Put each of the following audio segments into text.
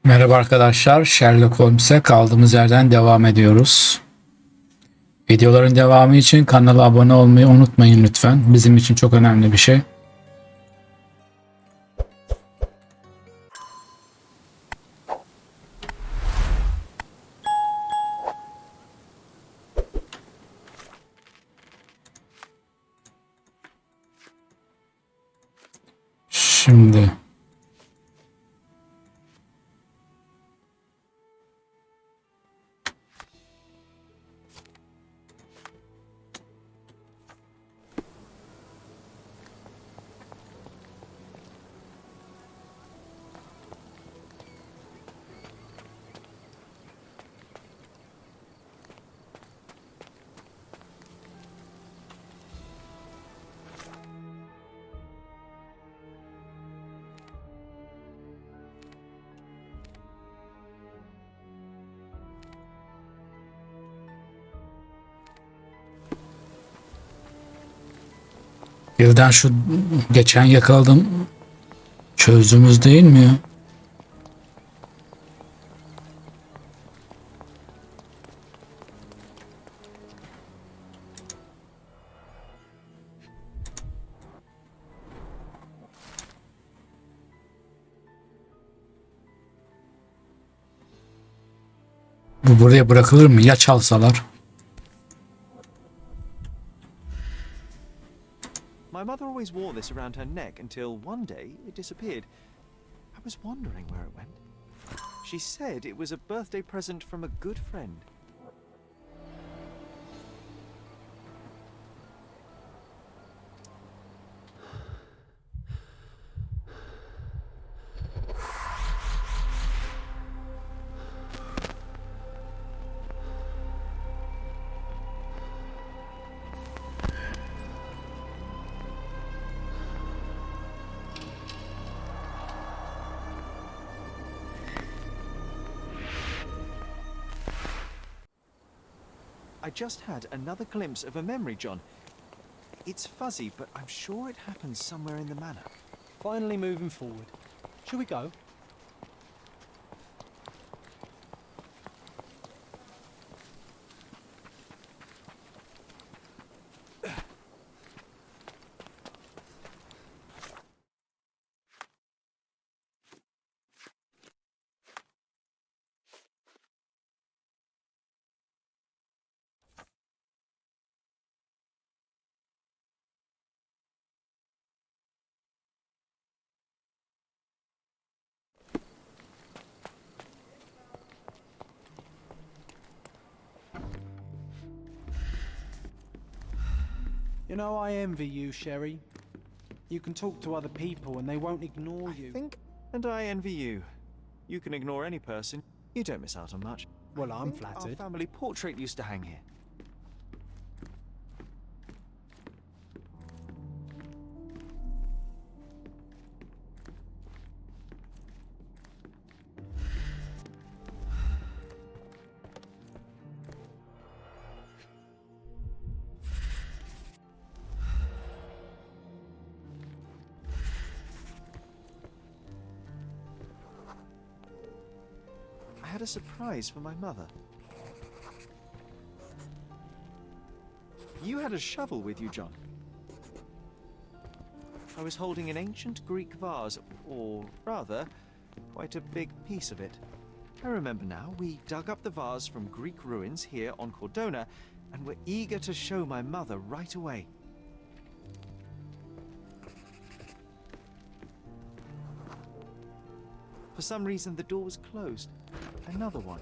Merhaba arkadaşlar, Sherlock Holmes'e kaldığımız yerden devam ediyoruz. Videoların devamı için kanala abone olmayı unutmayın lütfen. Bizim için çok önemli bir şey. Şimdi birden şu geçen yakaladığım çözdüğümüz değil mi ya? Bu buraya bırakılır mı? Ya çalsalar? My mother always wore this around her neck until one day it disappeared. I was wondering where it went. She said it was a birthday present from a good friend. I just had another glimpse of a memory, John. It's fuzzy, but I'm sure it happened somewhere in the manor. Finally moving forward. Shall we go? You know, I envy you, Sherry. You can talk to other people and they won't ignore you. And I envy you. You can ignore any person. You don't miss out on much. Well, I'm Our flattered. family portrait used to hang here. I had a surprise for my mother. You had a shovel with you, John. I was holding an ancient Greek vase, or rather, quite a big piece of it. I remember now, we dug up the vase from Greek ruins here on Cordona, and were eager to show my mother right away. For some reason, the door was closed. Another one.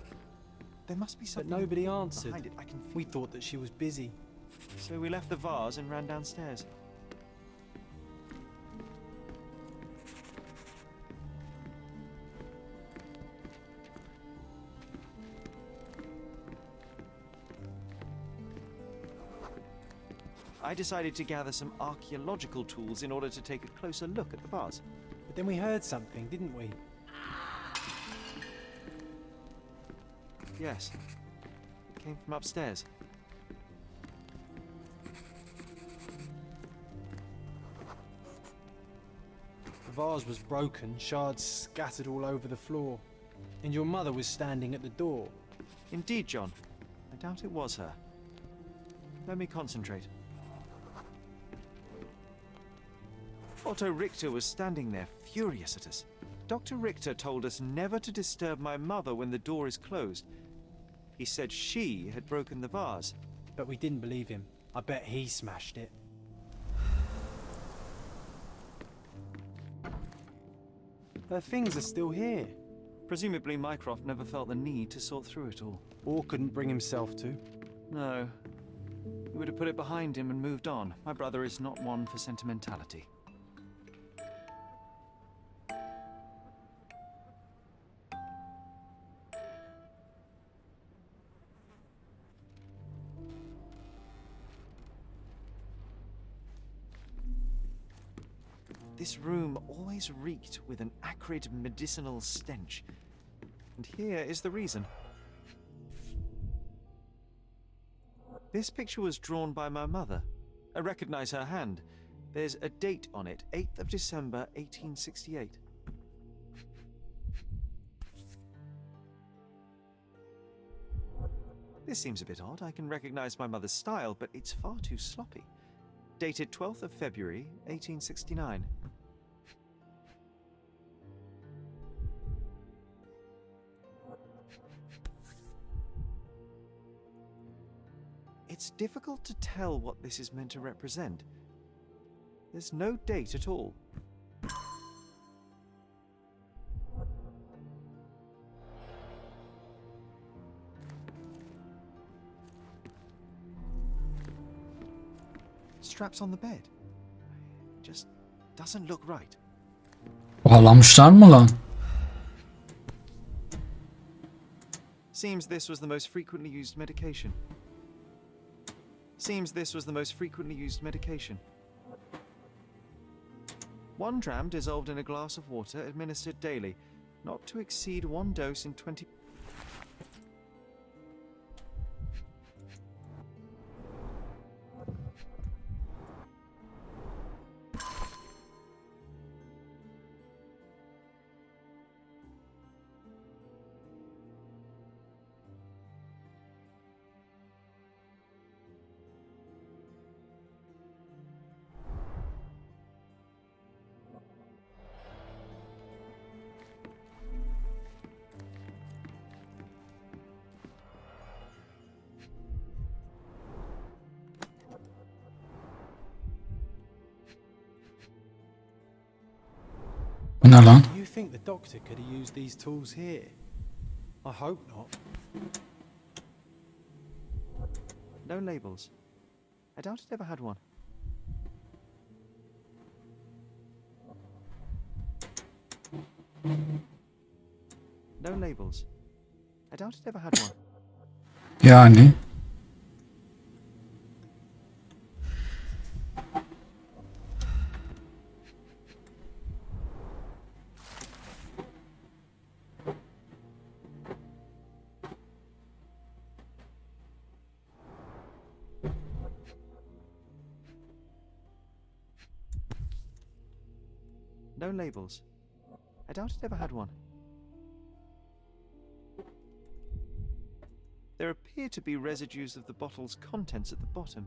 There must be But something nobody answered. behind it. I can We thought that she was busy. So we left the vase and ran downstairs. I decided to gather some archaeological tools in order to take a closer look at the vase. But then we heard something, didn't we? Yes. It came from upstairs. The vase was broken, shards scattered all over the floor. And your mother was standing at the door. Indeed, John. I doubt it was her. Let me concentrate. Otto Richter was standing there, furious at us. Dr. Richter told us never to disturb my mother when the door is closed. He said she had broken the vase. But we didn't believe him. I bet he smashed it. Her things are still here. Presumably Mycroft never felt the need to sort through it all. Or couldn't bring himself to. No. He would have put it behind him and moved on. My brother is not one for sentimentality. This room always reeked with an acrid medicinal stench. And here is the reason. This picture was drawn by my mother. I recognize her hand. There's a date on it, 8th of December, 1868. This seems a bit odd. I can recognize my mother's style, but it's far too sloppy. Dated 12th of February, 1869. It's difficult to tell what this is meant to represent. There's no date at all. Straps on the bed. Just doesn't look right. Bağlamışlar mı lan? Seems this was the most frequently used medication. One dram dissolved in a glass of water administered daily, not to exceed one dose in 20... Bu ne lan? You think the doctor could have used these tools here? I hope not. No labels. I doubt it ever had one. No labels. I doubt it ever had one. Yani No labels. I doubt it ever had one. There appear to be residues of the bottle's contents at the bottom.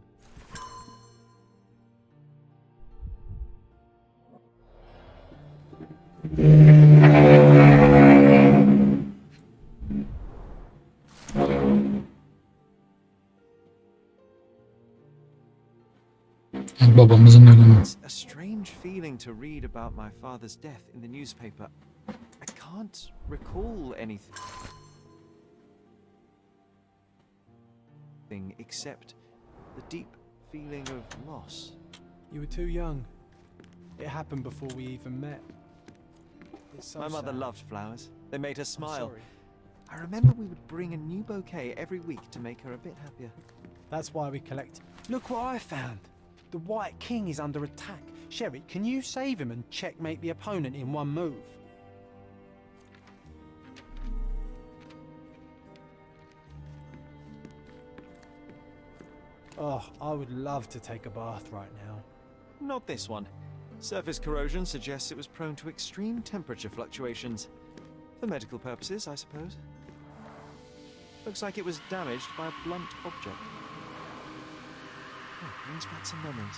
babamızın ölümü. It's a strange feeling to read about my father's death in the newspaper. I can't recall anything except the deep feeling of loss. You were too young. It happened before we even met. It's so My mother sad. loved flowers. They made her I'm smile. sorry. I remember we would bring a new bouquet every week to make her a bit happier. That's why we collect. Look what I found. The White King is under attack. Sherry, can you save him and checkmate the opponent in one move? Oh, I would love to take a bath right now. Not this one. Surface corrosion suggests it was prone to extreme temperature fluctuations. For medical purposes, I suppose. Looks like it was damaged by a blunt object. Oh, brings back some memories.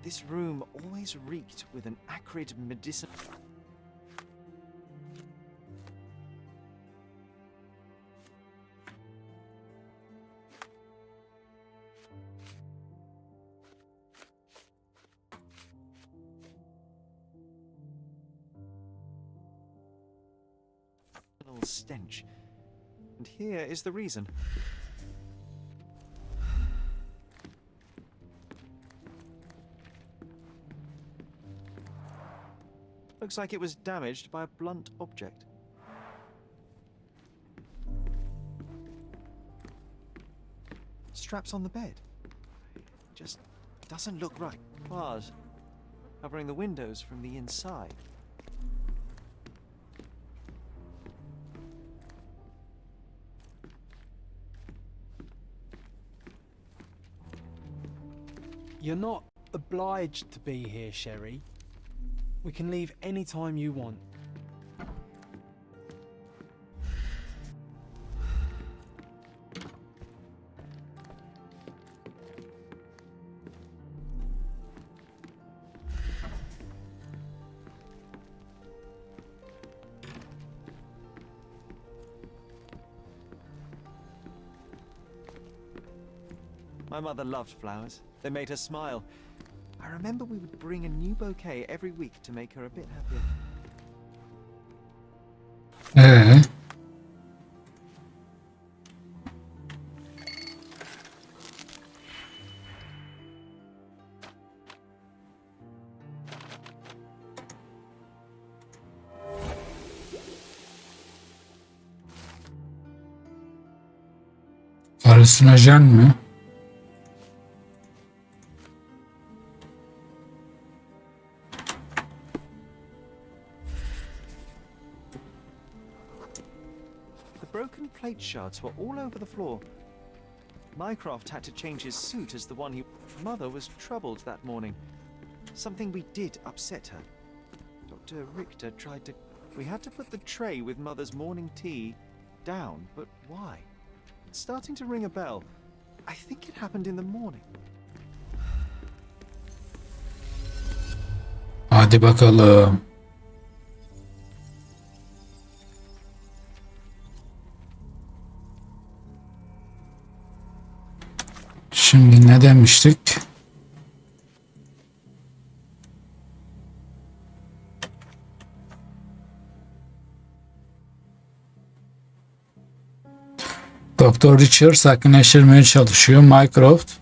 This room always reeked with an acrid medicinal. Stench. And here is the reason. Looks like it was damaged by a blunt object. Straps on the bed. Just doesn't look right. Bars covering the windows from the inside. You're not obliged to be here, Sherry. We can leave any time you want. My mother loved flowers. They made her smile. I remember we would bring a new bouquet every week to make her a bit happier. Halüsinojen mi? Broken plate shards were all over the floor. Mycroft had to change his suit as the one he... Mother was troubled that morning. Something we did upset her. Dr. Richter tried to... We had to put the tray with Mother's morning tea down, but why? It's starting to ring a bell. I think it happened in the morning. Hadi bakalım. Şimdi ne demiştik? Doktor Richard sakinleştirmeye çalışıyor. Mycroft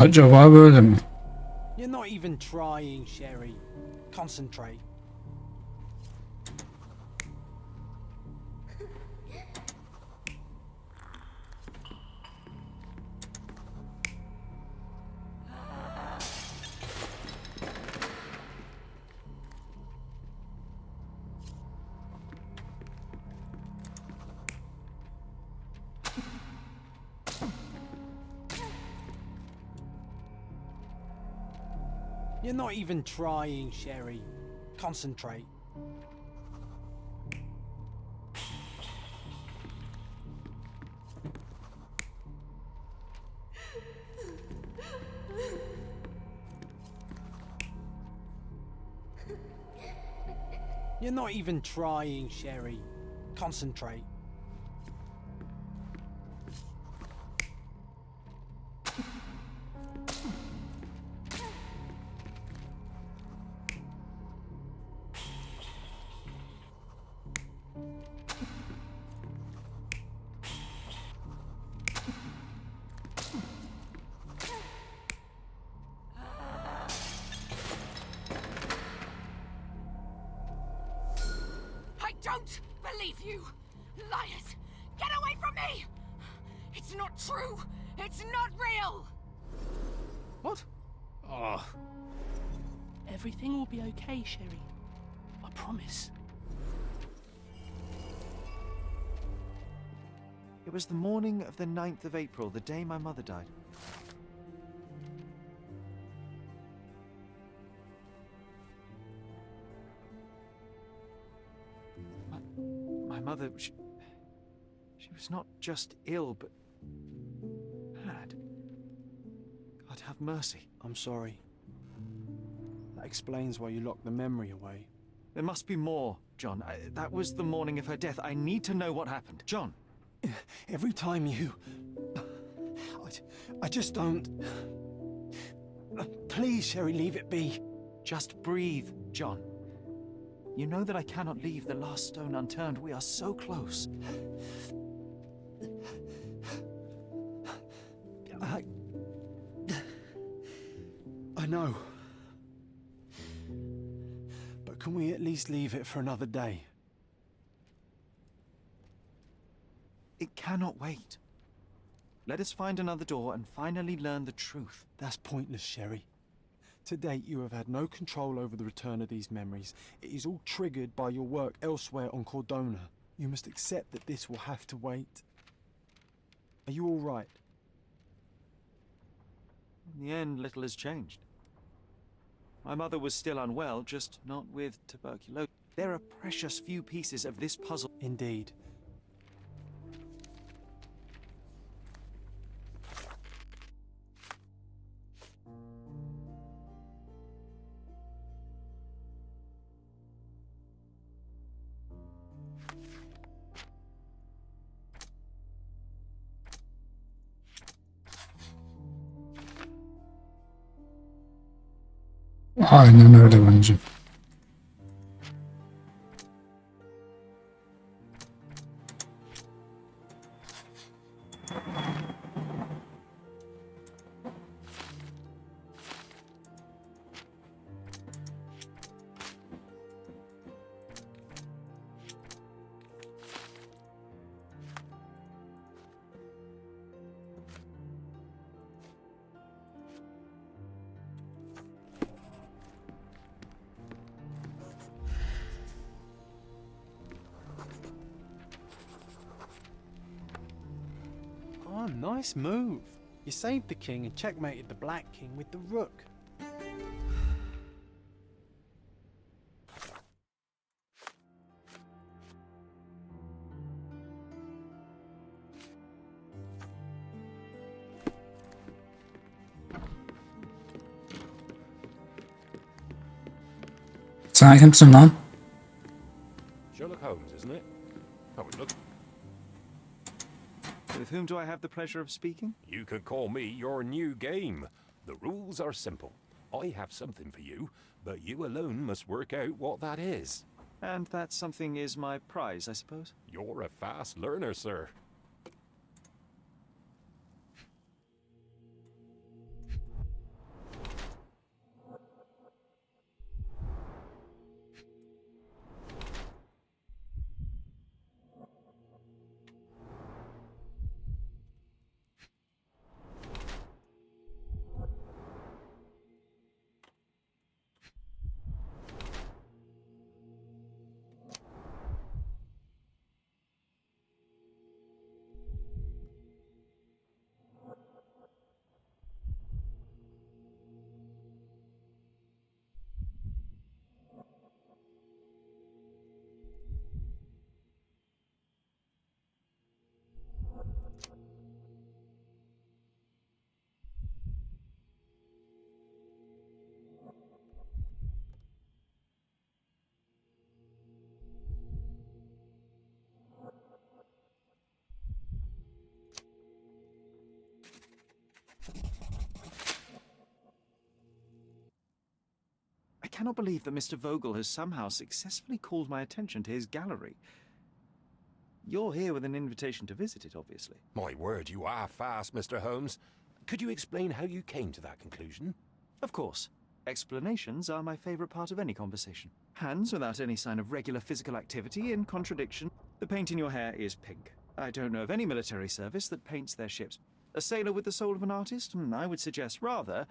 acaba böyle mi? You're not even trying, Sherry. Concentrate. You're not even trying, Sherry. Concentrate. You're not even trying, Sherry. Concentrate. don't believe you! Liars! Get away from me! It's not true! It's not real! What? Oh. Everything will be okay, Sherry. I promise. It was the morning of the 9th of April, the day my mother died. My mother, she was not just ill, but mad. God have mercy. I'm sorry. That explains why you locked the memory away. There must be more, John. That was the morning of her death. I need to know what happened. John! Every time you... I just don't... Please, Sherry, leave it be. Just breathe, John. You know that I cannot leave the last stone unturned. We are so close. I know. But can we at least leave it for another day? It cannot wait. Let us find another door and finally learn the truth. That's pointless, Sherry. To date, you have had no control over the return of these memories. It is all triggered by your work elsewhere on Cordona. You must accept that this will have to wait. Are you all right? In the end, little has changed. My mother was still unwell, just not with tuberculosis. There are precious few pieces of this puzzle. Indeed. Aynen öyle bence. Oh, nice move. You saved the king and checkmated the black king with the rook. Sen kimsin lan? Sherlock Holmes, isn't it? Oh, look, With whom do I have the pleasure of speaking? you can call me your new game. The rules are simple. I have something for you, but you alone must work out what that is. And that something is my prize, I suppose? You're a fast learner, sir. I cannot believe that Mr. Vogel has somehow successfully called my attention to his gallery. You're here with an invitation to visit it, obviously. My word, you are fast, Mr. Holmes. Could you explain how you came to that conclusion? Of course. Explanations are my favorite part of any conversation. Hands without any sign of regular physical activity in contradiction. The paint in your hair is pink. I don't know of any military service that paints their ships. A sailor with the soul of an artist? I would suggest rather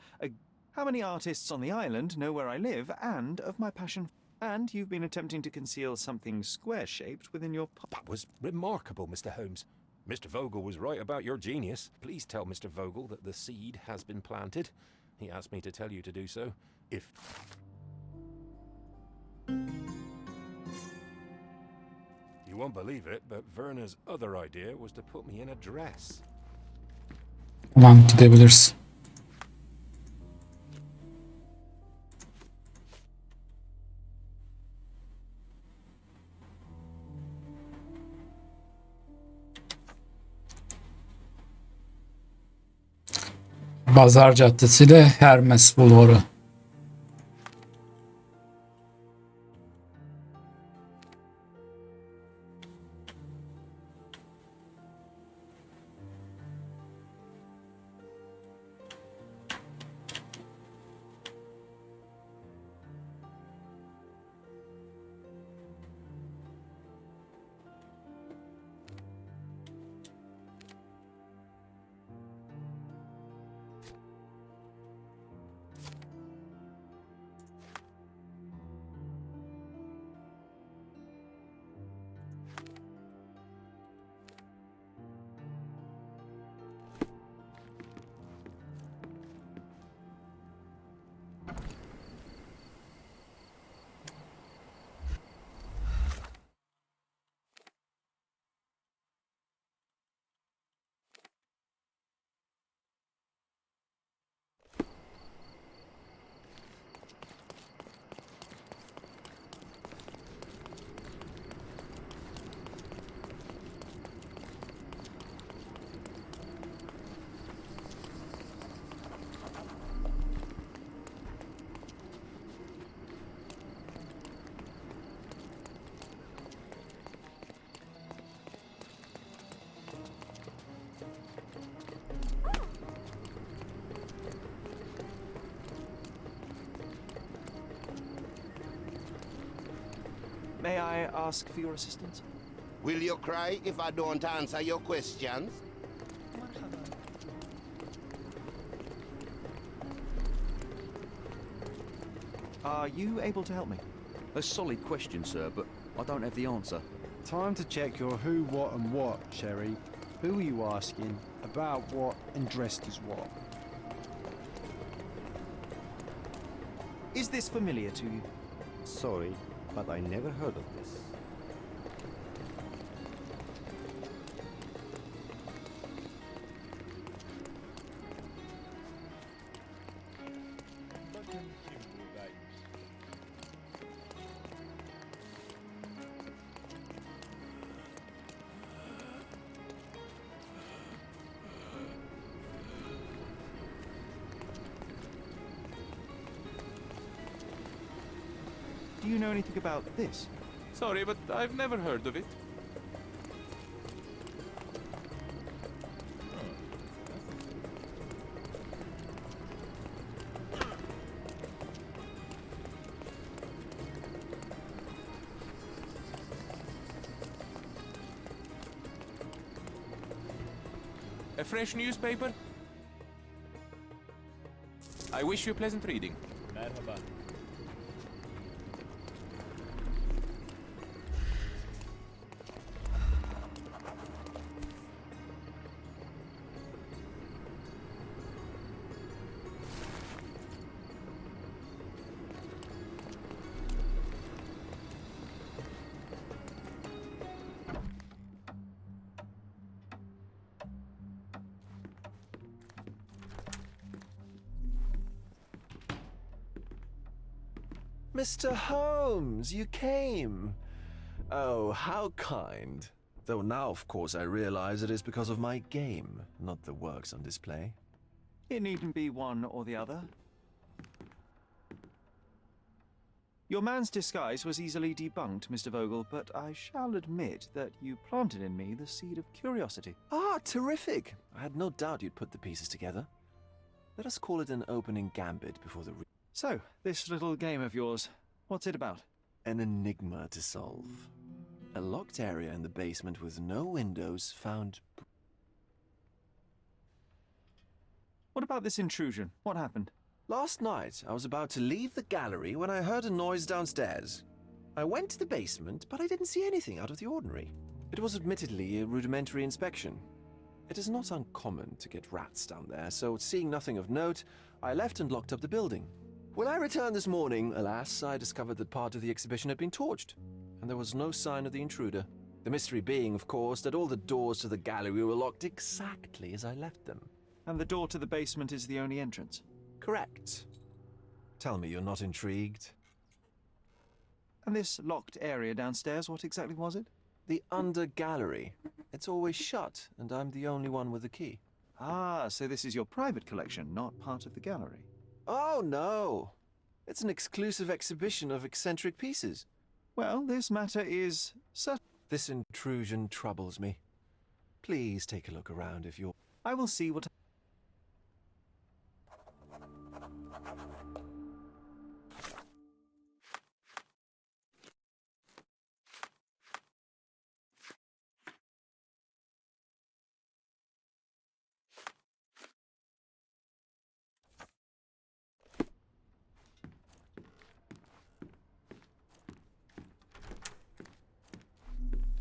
how many artists on the island know where I live and of my passion. And you've been attempting to conceal something square-shaped within your... That was remarkable, Mr. Holmes. Mr. Vogel was right about your genius. Please tell Mr. Vogel that the seed has been planted. He asked me to tell you to do so. If... You won't believe it, but Verna's other idea was to put me in a dress. Tamam, gidebiliriz. Pazar Caddesi ile Hermes Bulvarı. May I ask for your assistance? Will you cry if I don't answer your questions? Are you able to help me? A solid question, sir, but I don't have the answer. Time to check your who, what, and what, Sherry. Who are you asking? About what, and dressed as what? Is this familiar to you? Sorry, but I never heard of this. Do you know anything about this? Sorry, but I've never heard of it. A fresh newspaper? I wish you pleasant reading. Merhaba. Mr. Holmes, you came. Oh, how kind. Though now, of course, I realize it is because of my game, not the works on display. It needn't be one or the other. Your man's disguise was easily debunked, Mr. Vogel, but I shall admit that you planted in me the seed of curiosity. Ah, terrific. I had no doubt you'd put the pieces together. Let us call it an opening gambit before the... So, this little game of yours, what's it about? An enigma to solve. A locked area in the basement with no windows found. What about this intrusion? What happened? Last night, I was about to leave the gallery when I heard a noise downstairs. I went to the basement, but I didn't see anything out of the ordinary. It was admittedly a rudimentary inspection. It is not uncommon to get rats down there, so seeing nothing of note, I left and locked up the building. When I returned this morning, alas, I discovered that part of the exhibition had been torched, and there was no sign of the intruder. The mystery being, of course, that all the doors to the gallery were locked exactly as I left them. And the door to the basement is the only entrance? Correct. Tell me you're not intrigued. And this locked area downstairs, what exactly was it? The under gallery. It's always shut, and I'm the only one with the key. Ah, so this is your private collection, not part of the gallery. Oh, no. It's an exclusive exhibition of eccentric pieces. Well, this matter is This intrusion troubles me. Please take a look around if you're... I will see what...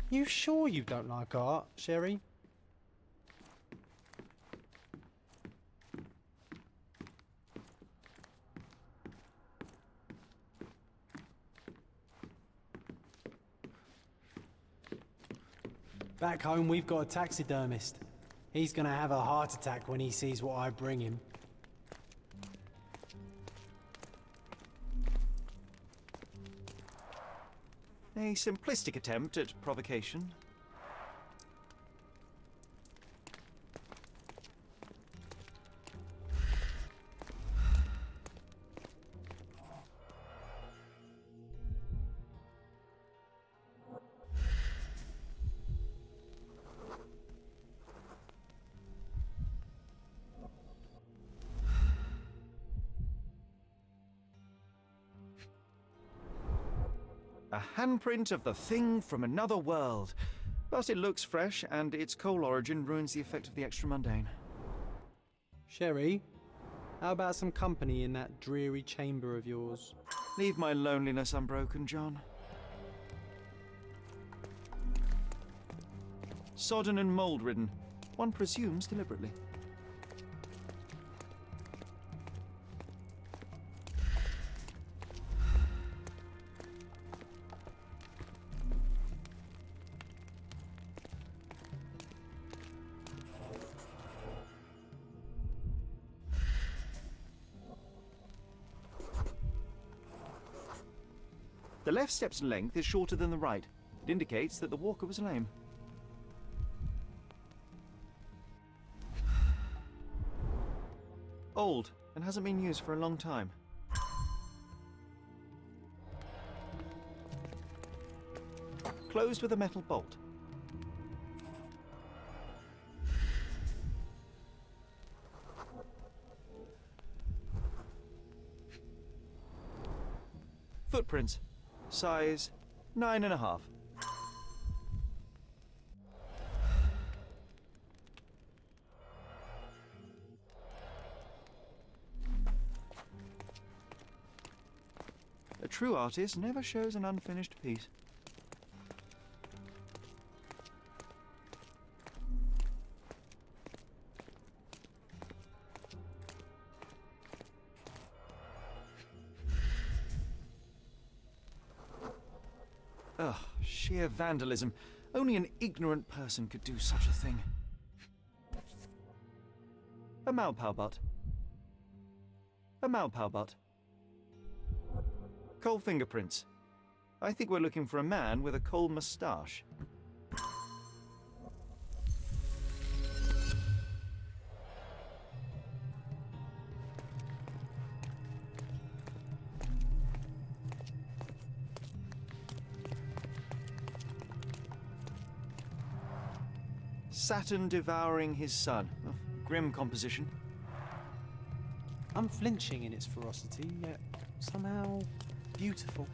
You sure you don't like art, Sherry? Back home, we've got a taxidermist. He's gonna have a heart attack when he sees what I bring him. A simplistic attempt at provocation. A handprint of the thing from another world. But it looks fresh, and its coal origin ruins the effect of the extra mundane. Sherry, how about some company in that dreary chamber of yours? Leave my loneliness unbroken, John. Sodden and mould-ridden. One presumes deliberately. The left step's length is shorter than the right. It indicates that the walker was lame. Old, and hasn't been used for a long time. Closed with a metal bolt. Footprints. Size 9.5. A true artist never shows an unfinished piece. Ugh, sheer vandalism. Only an ignorant person could do such a thing. A Malpalbut. A Malpalbut. Coal fingerprints. I think we're looking for a man with a coal moustache. Saturn devouring his son. Oh, grim composition. unflinching in its ferocity, yet somehow beautiful.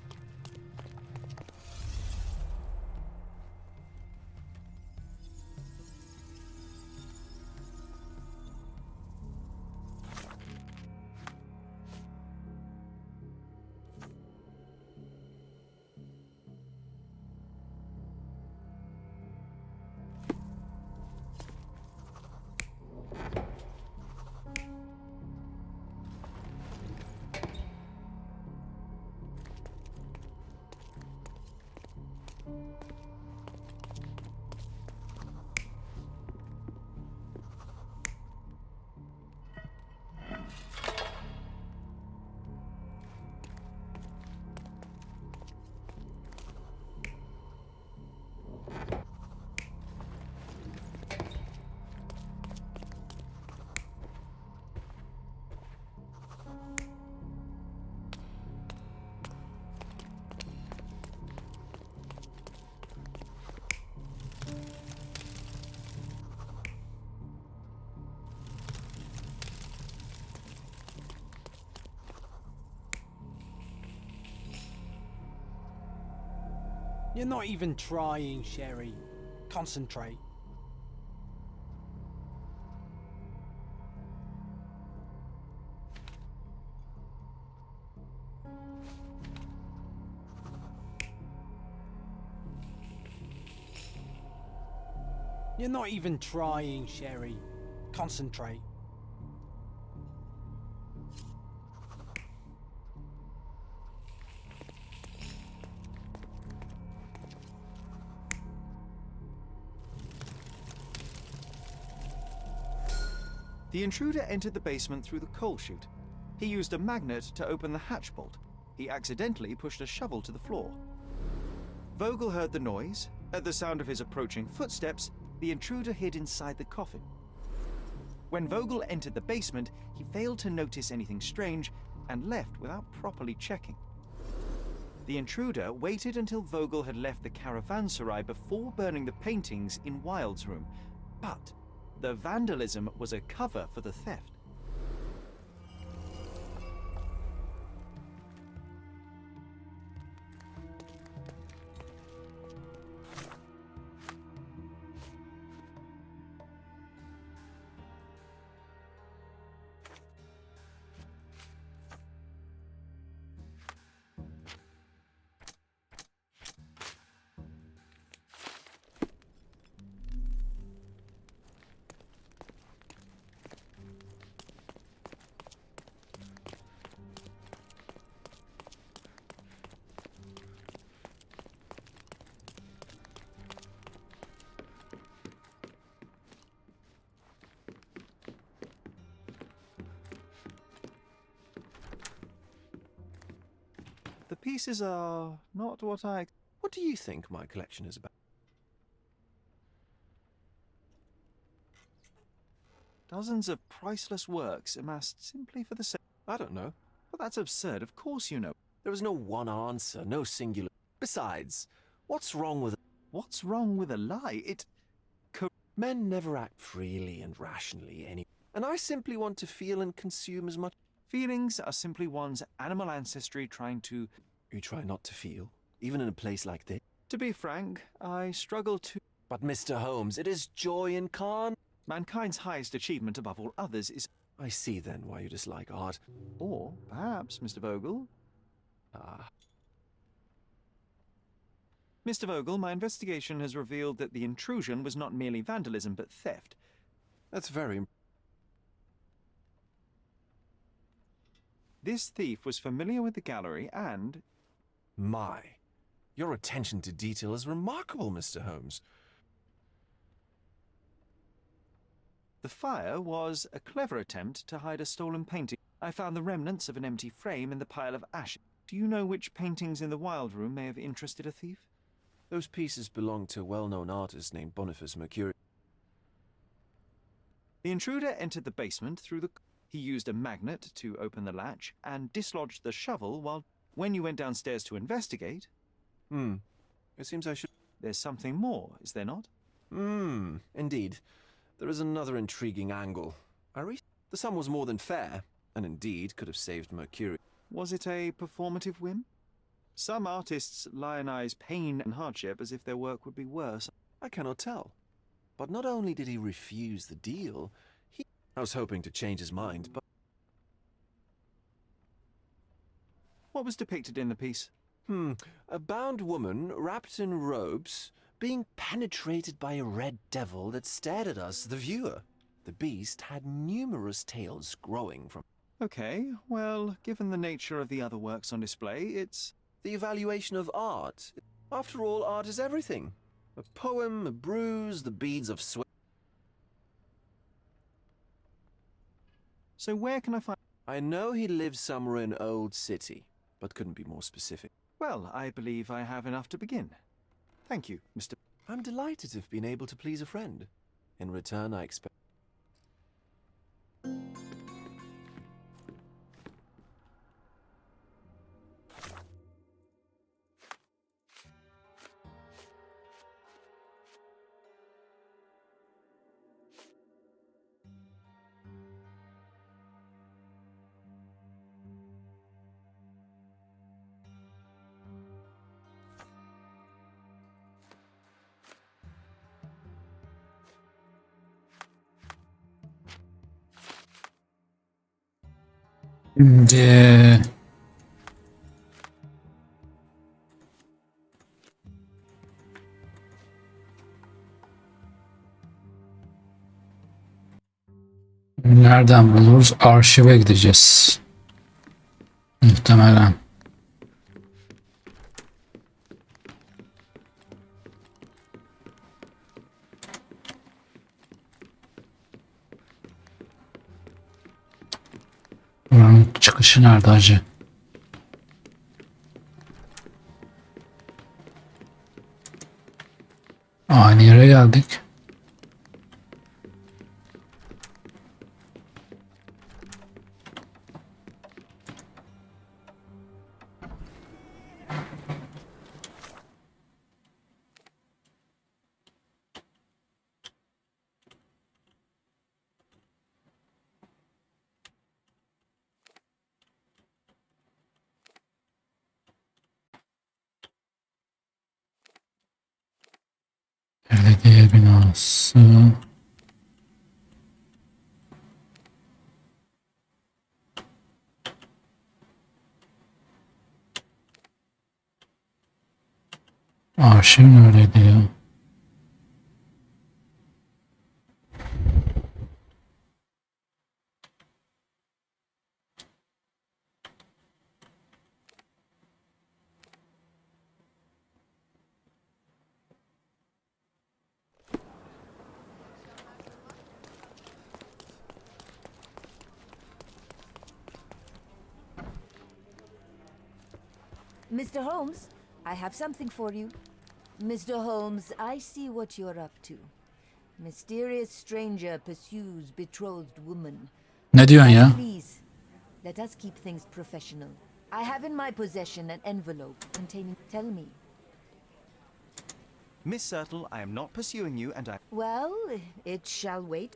You're not even trying, Sherry. Concentrate. You're not even trying, Sherry. Concentrate. The intruder entered the basement through the coal chute. He used a magnet to open the hatch bolt. He accidentally pushed a shovel to the floor. Vogel heard the noise. At the sound of his approaching footsteps, the intruder hid inside the coffin. When Vogel entered the basement, he failed to notice anything strange and left without properly checking. The intruder waited until Vogel had left the caravanserai before burning the paintings in Wilde's room, but the vandalism was a cover for the theft. The pieces are not what I... What do you think my collection is about? Dozens of priceless works amassed simply for the sake... I don't know. Well, that's absurd. Of course you know. There is no one answer, no singular. Besides, what's wrong with... What's wrong with a lie? Men never act freely and rationally anyway. And I simply want to feel and consume as much... Feelings are simply one's animal ancestry trying to... You try not to feel, even in a place like this? To be frank, I struggle to... But Mr. Holmes, it is joy incarnate. Mankind's highest achievement above all others is... I see then why you dislike art. Or, perhaps, Mr. Vogel... Mr. Vogel, my investigation has revealed that the intrusion was not merely vandalism, but theft. That's very... This thief was familiar with the gallery and... My, your attention to detail is remarkable, Mr. Holmes. The fire was a clever attempt to hide a stolen painting. I found the remnants of an empty frame in the pile of ash. Do you know which paintings in the Wild Room may have interested a thief? Those pieces belong to a well-known artist named Boniface Mercurius. The intruder entered the basement through the... He used a magnet to open the latch and dislodged the shovel while... When you went downstairs to investigate... It seems I should... There's something more, is there not? Indeed. There is another intriguing angle. The sum was more than fair. and indeed could have saved Mercury. Was it a performative whim? Some artists lionize pain and hardship as if their work would be worse. I cannot tell. But not only did he refuse the deal, I was hoping to change his mind, but... What was depicted in the piece? A bound woman, wrapped in robes, being penetrated by a red devil that stared at us, the viewer. The beast had numerous tails growing from... Okay, well, given the nature of the other works on display, it's... The evaluation of art. After all, art is everything. A poem, a bruise, the beads of sweat. So where can I find... I know he lives somewhere in Old City, but couldn't be more specific. Well, I believe I have enough to begin. Thank you, Mr. I'm delighted to have been able to please a friend. In return, I expect... Şimdi nereden buluruz? Arşive gideceğiz. Muhtemelen. Buranın çıkışı nerede acı? Aynı yere geldik. Belediye binası. Arşiv neredeydi ya? Mr. Holmes, I have something for you. Mr. Holmes, I see what you're up to. Mysterious stranger pursues betrothed woman. Ne diyorsun ya? Please, let us keep things professional. I have in my possession an envelope containing... Tell me. Miss Sertle, I am not pursuing you and I... Well, it shall wait.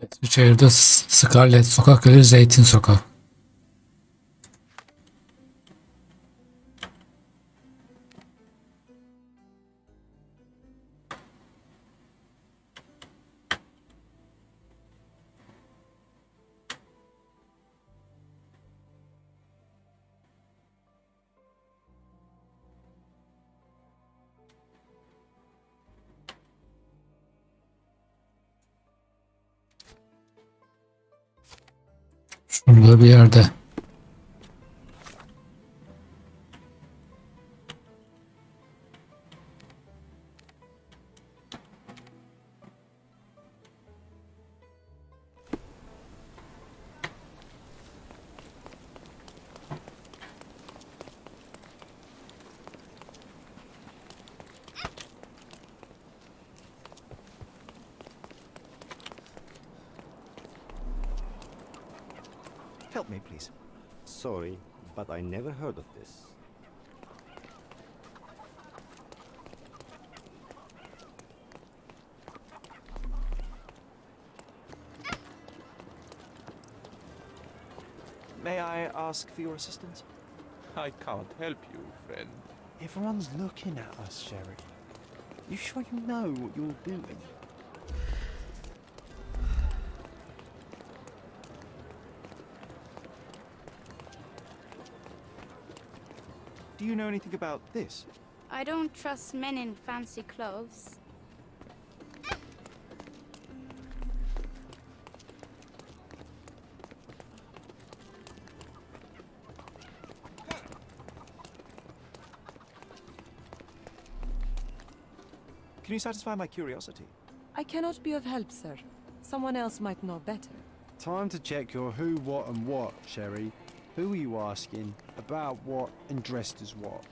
Eskişehir'de Scarlet Sokak, Zeytin Sokak. Burada bir yerde. Help me, please. Sorry, but I never heard of this. May I ask for your assistance? I can't help you, friend. Everyone's looking at us, Sherry. You sure you know what you're doing? Do you know anything about this? I don't trust men in fancy clothes. Can you satisfy my curiosity? I cannot be of help, sir. Someone else might know better. Time to check your who, what, and what, Sherry. Who are you asking, about what, and dressed as what?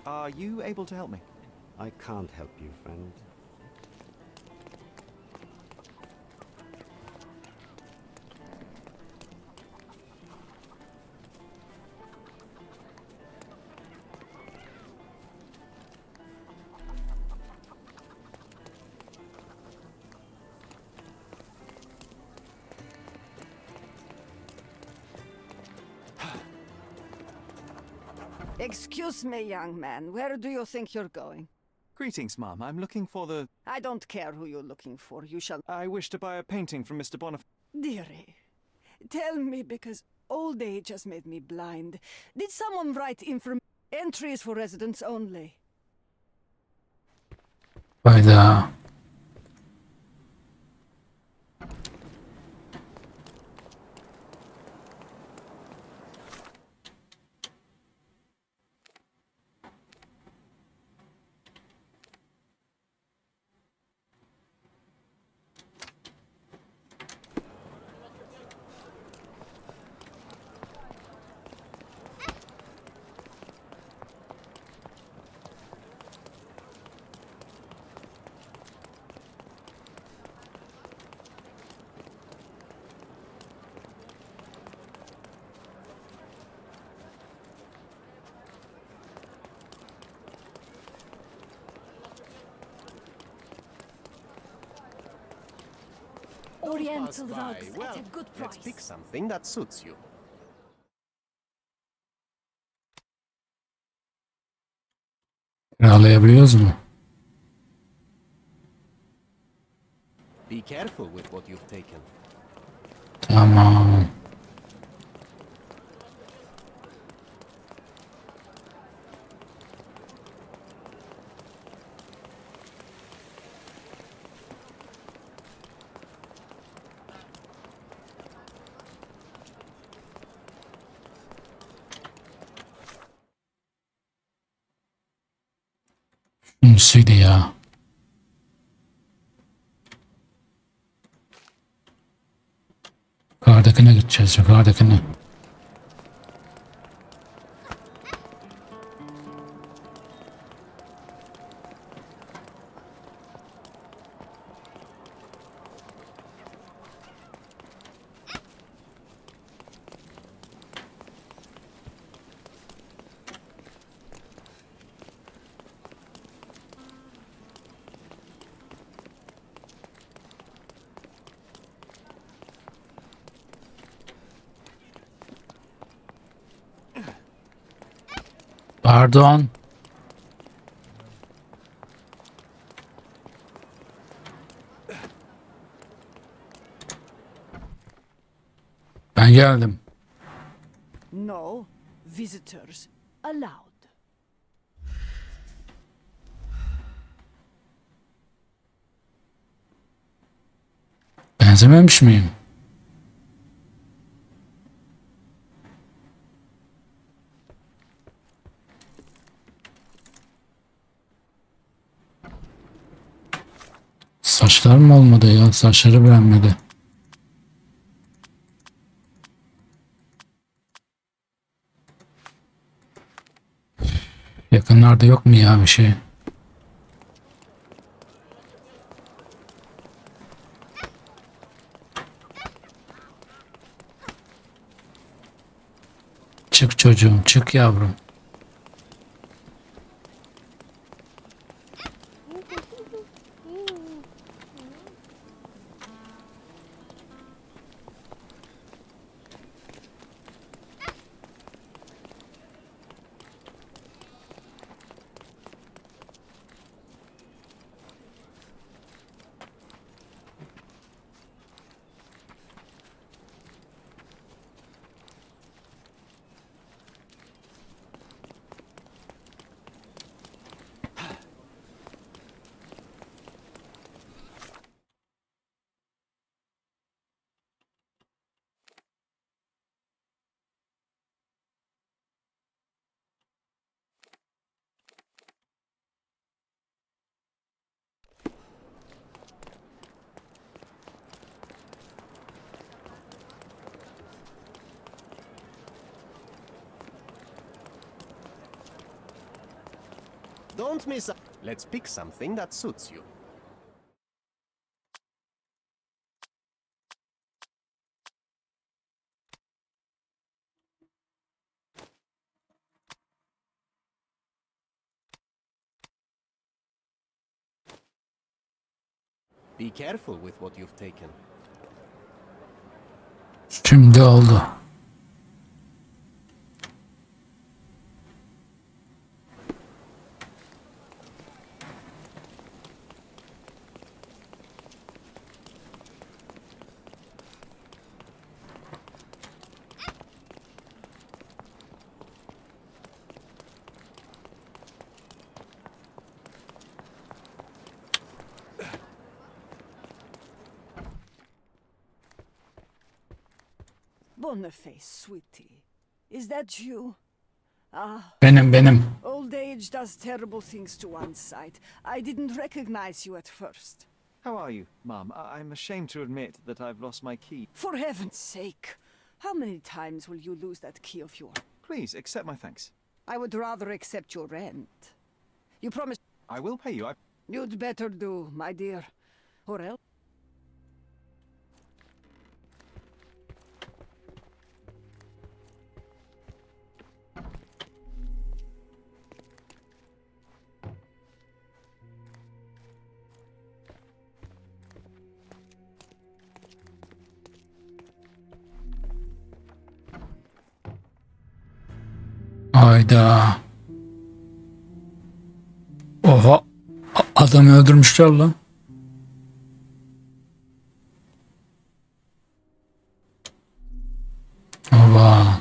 Are you able to help me? I can't help you, friend. Excuse me, young man. Where do you think you're going? Greetings, ma'am. I'm looking for the... I don't care who you're looking for. You shall... I wish to buy a painting from Mr. Bonif... Dearie, tell me, because old age has made me blind. Did someone write entries for residents only? Hayda. Oriental rugs Well, at a good let's price. pick something that suits you. Kiralayabiliyoruz mu? Be careful with what you've taken. Tamam. Şunsuydu ya. Yukarıdakine gideceğiz, yukarıdakine. Pardon. Ben geldim. No visitors allowed. Benzememiş miyim? Saçlar mı olmadı ya? Saçları beğenmedi. Yakınlarda yok mu ya bir şey? Çık çocuğum, çık yavrum. Don't miss. Let's pick something that suits you. Be careful with what you've taken. Şimdi oldu. Boniface, sweetie. Is that you? Ah. Benim. Old age does terrible things to one's sight. I didn't recognize you at first. How are you, Mum? I'm ashamed to admit that I've lost my key. For heaven's sake. How many times will you lose that key of yours? Please, accept my thanks. I would rather accept your rent. You promised... I will pay you. You'd better do, my dear. Or else... Hayda. Oha. Adamı öldürmüşler lan. Oha.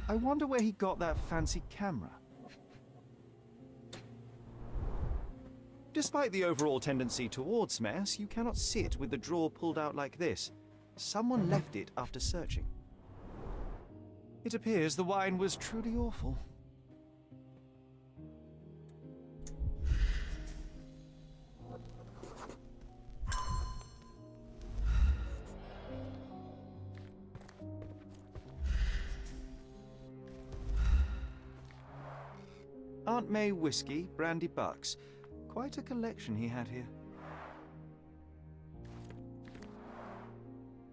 I wonder where he got that fancy camera. Despite the overall tendency towards mess, you cannot sit with the drawer pulled out like this. Someone left it after searching. It appears the wine was truly awful. Aunt May whiskey, brandy bucks. Quite a collection he had here.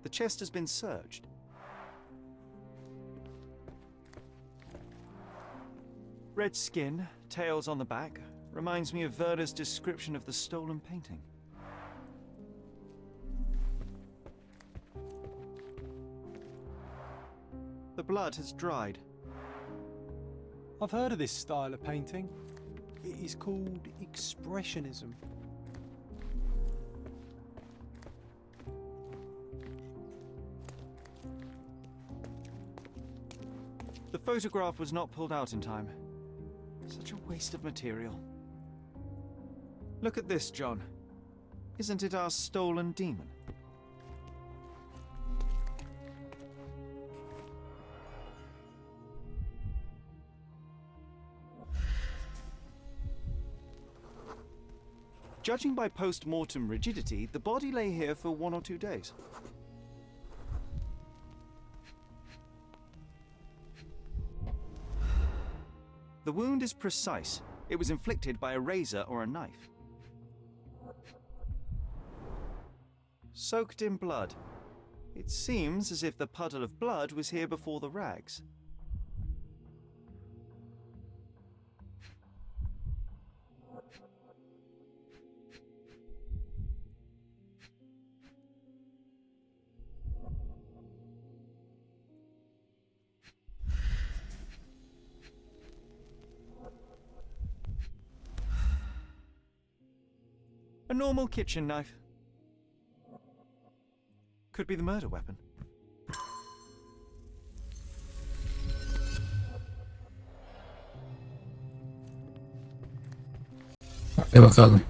The chest has been searched. Red skin, tails on the back. Reminds me of Werder's description of the stolen painting. The blood has dried. I've heard of this style of painting. It is called expressionism. The photograph was not pulled out in time. Such a waste of material. Look at this, John. Isn't it our stolen demon? Judging by post-mortem rigidity, the body lay here for 1 or 2 days. The wound is precise. It was inflicted by a razor or a knife. Soaked in blood. It seems as if the puddle of blood was here before the rags. A normal kitchen knife. Could be the murder weapon. Hadi bakalım.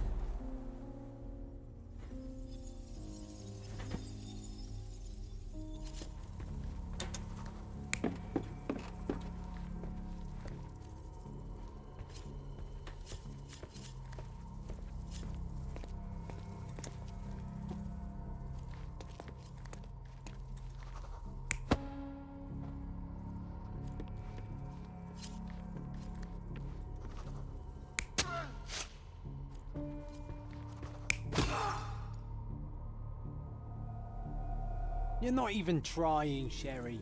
You're not even trying, Sherry.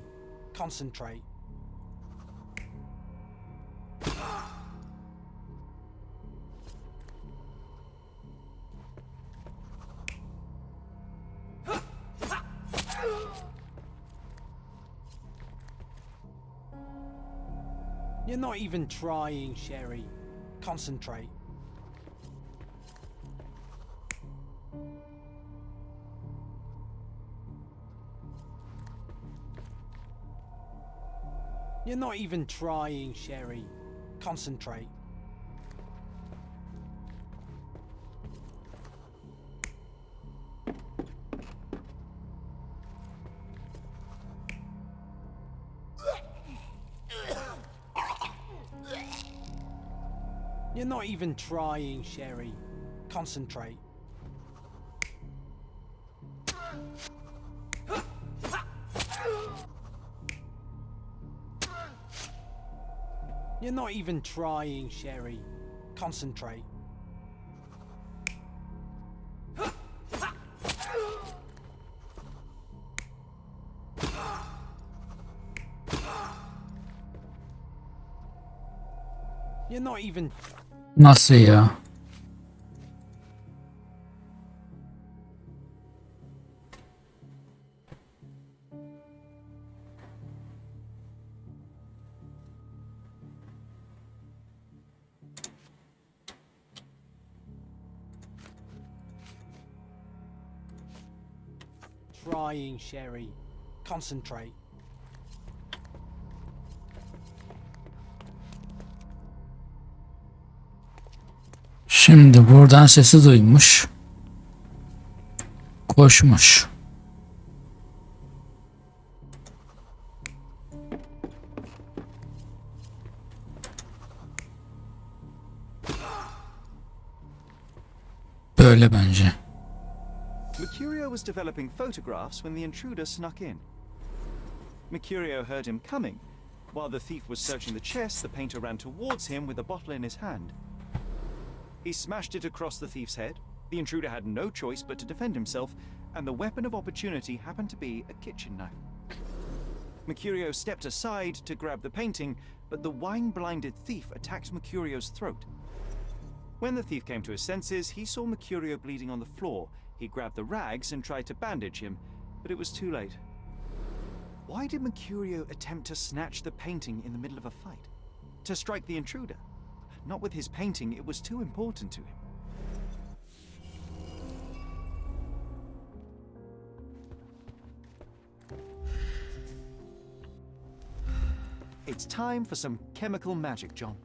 Concentrate. You're not even trying, Sherry. Concentrate. You're not even trying, Sherry. Concentrate. You're not even trying, Sherry. Concentrate. You're not even trying, Sherry. Concentrate. You're not even... Nasıl ya? Trying, Sherry. Concentrate. Şimdi buradan sesi duymuş. Koşmuş. Böyle bence. Mercurio was developing photographs when the intruder snuck in. Mercurio heard him coming. While the thief was searching the chest, the painter ran towards him with a bottle in his hand. He smashed it across the thief's head. The intruder had no choice but to defend himself, and the weapon of opportunity happened to be a kitchen knife. Mercurio stepped aside to grab the painting, but the wine-blinded thief attacked Mercurio's throat. When the thief came to his senses, he saw Mercurio bleeding on the floor. He grabbed the rags and tried to bandage him, but it was too late. Why did Mercurio attempt to snatch the painting in the middle of a fight? To strike the intruder? Not with his painting, it was too important to him. It's time for some chemical magic, John.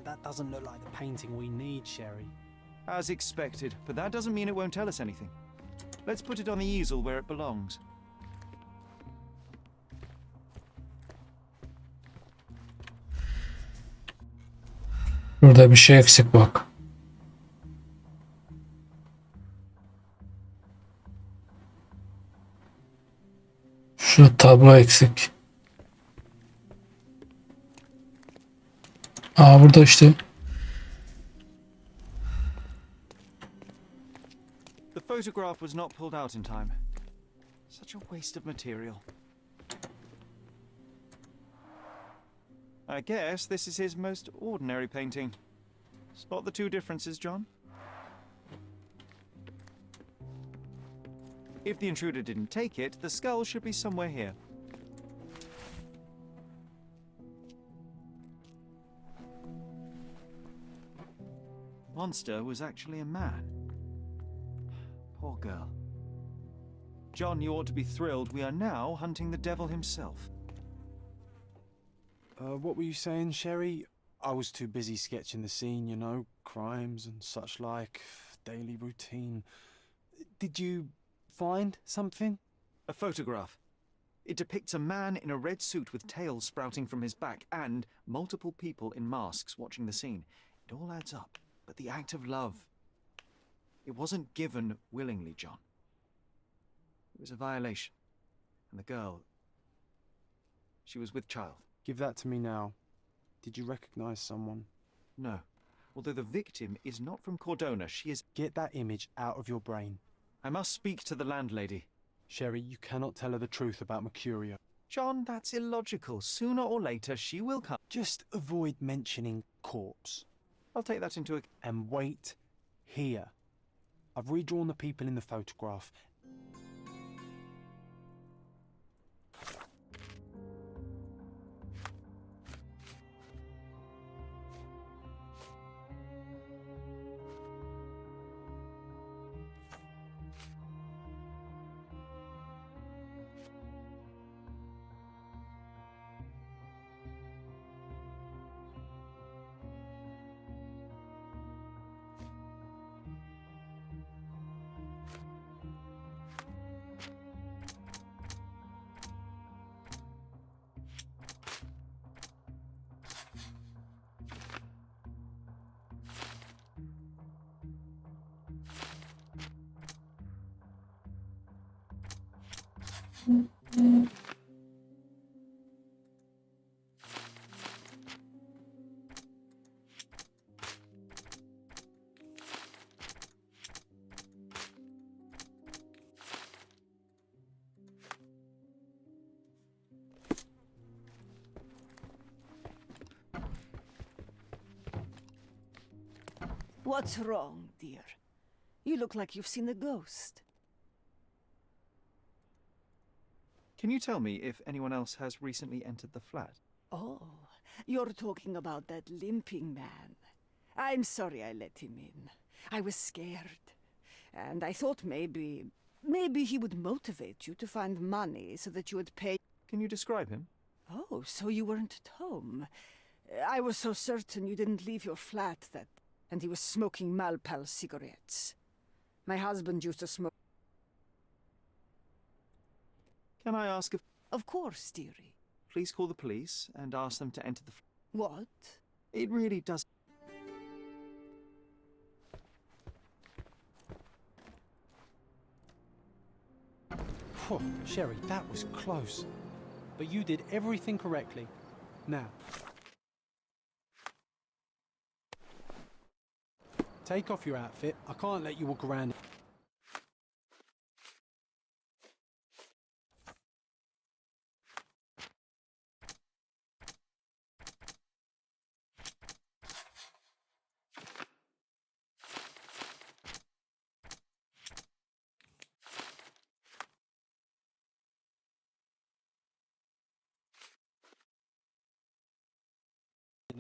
That doesn't look like the painting we need, Sherry. As expected, but that doesn't mean it won't tell us anything. Let's put it on the easel where it belongs. Burada bir şey eksik bak. Şu tablo eksik. Aa, burada işte. The photograph was not pulled out in time. Such a waste of material. I guess this is his most ordinary painting. Spot the two differences, John? If the intruder didn't take it, the skull should be somewhere here. Monster was actually a man. Poor girl. John, you ought to be thrilled. We are now hunting the devil himself. What were you saying, Sherry? I was too busy sketching the scene, you know, crimes and such like, daily routine. Did you find something? A photograph. It depicts a man in a red suit with tails sprouting from his back and multiple people in masks watching the scene. It all adds up. But the act of love, it wasn't given willingly, John. It was a violation. And the girl, she was with child. Give that to me now. Did you recognize someone? No. Although the victim is not from Cordona, she is... Get that image out of your brain. I must speak to the landlady. Sherry, you cannot tell her the truth about Mercurio. John, that's illogical. Sooner or later, she will come. Just avoid mentioning corpse. I'll take that into account. And wait here. I've redrawn the people in the photograph. What's wrong, dear? You look like you've seen a ghost. Can you tell me if anyone else has recently entered the flat? Oh, you're talking about that limping man. I'm sorry I let him in. I was scared. And I thought maybe he would motivate you to find money so that you would pay... Can you describe him? Oh, so you weren't at home. I was so certain you didn't leave your flat that... And he was smoking Malpal cigarettes. My husband used to smoke... Can I ask if... Of course, dearie. Please call the police and ask them to enter the... What? It really does... Whew, Sherry, that was close. But you did everything correctly. Now, take off your outfit. I can't let you walk around.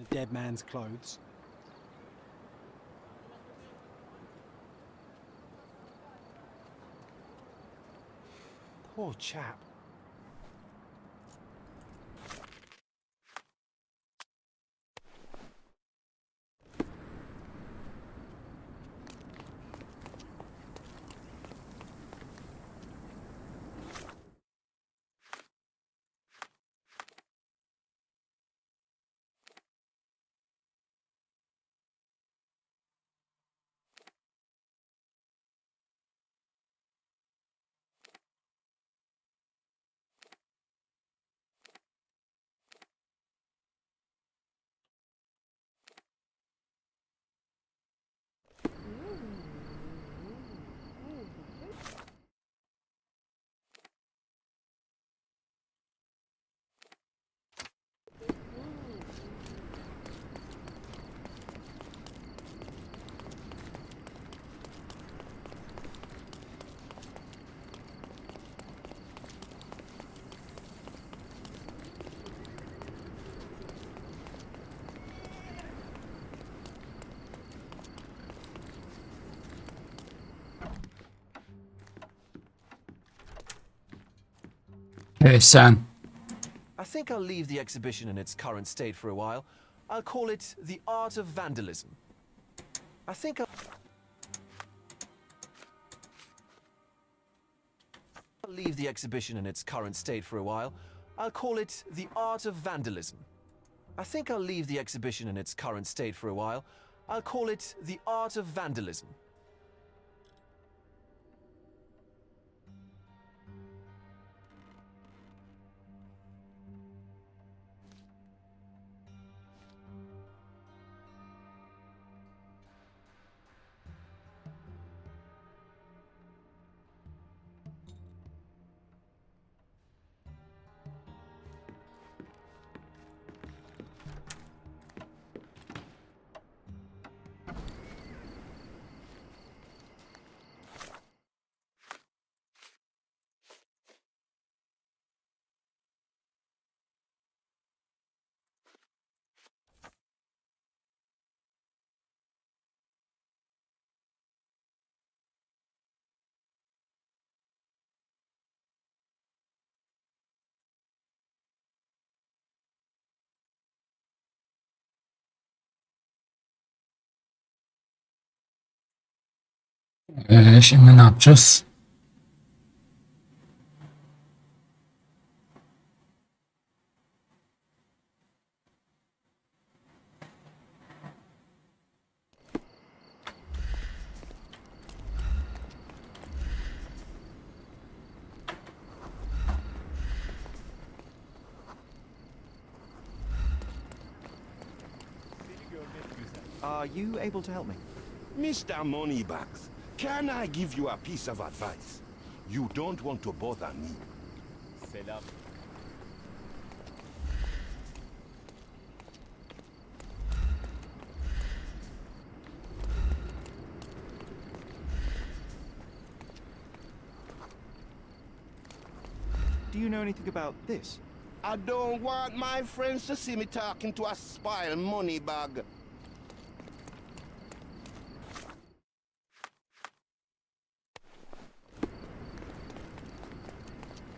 dead man's clothes. Poor chap. Hey sen. I think I'll leave the exhibition in its current state for a while. I'll call it The Art of Vandalism. I think I'll leave the exhibition in its current state for a while. I'll call it The Art of Vandalism. I think I'll leave the exhibition in its current state for a while. I'll call it The Art of Vandalism. Şimdi ne yapacağız? Are you able to help me? Mr. Moneybags, can I give you a piece of advice? You don't want to bother me. Selam. Do you know anything about this? I don't want my friends to see me talking to a spoiled money bag.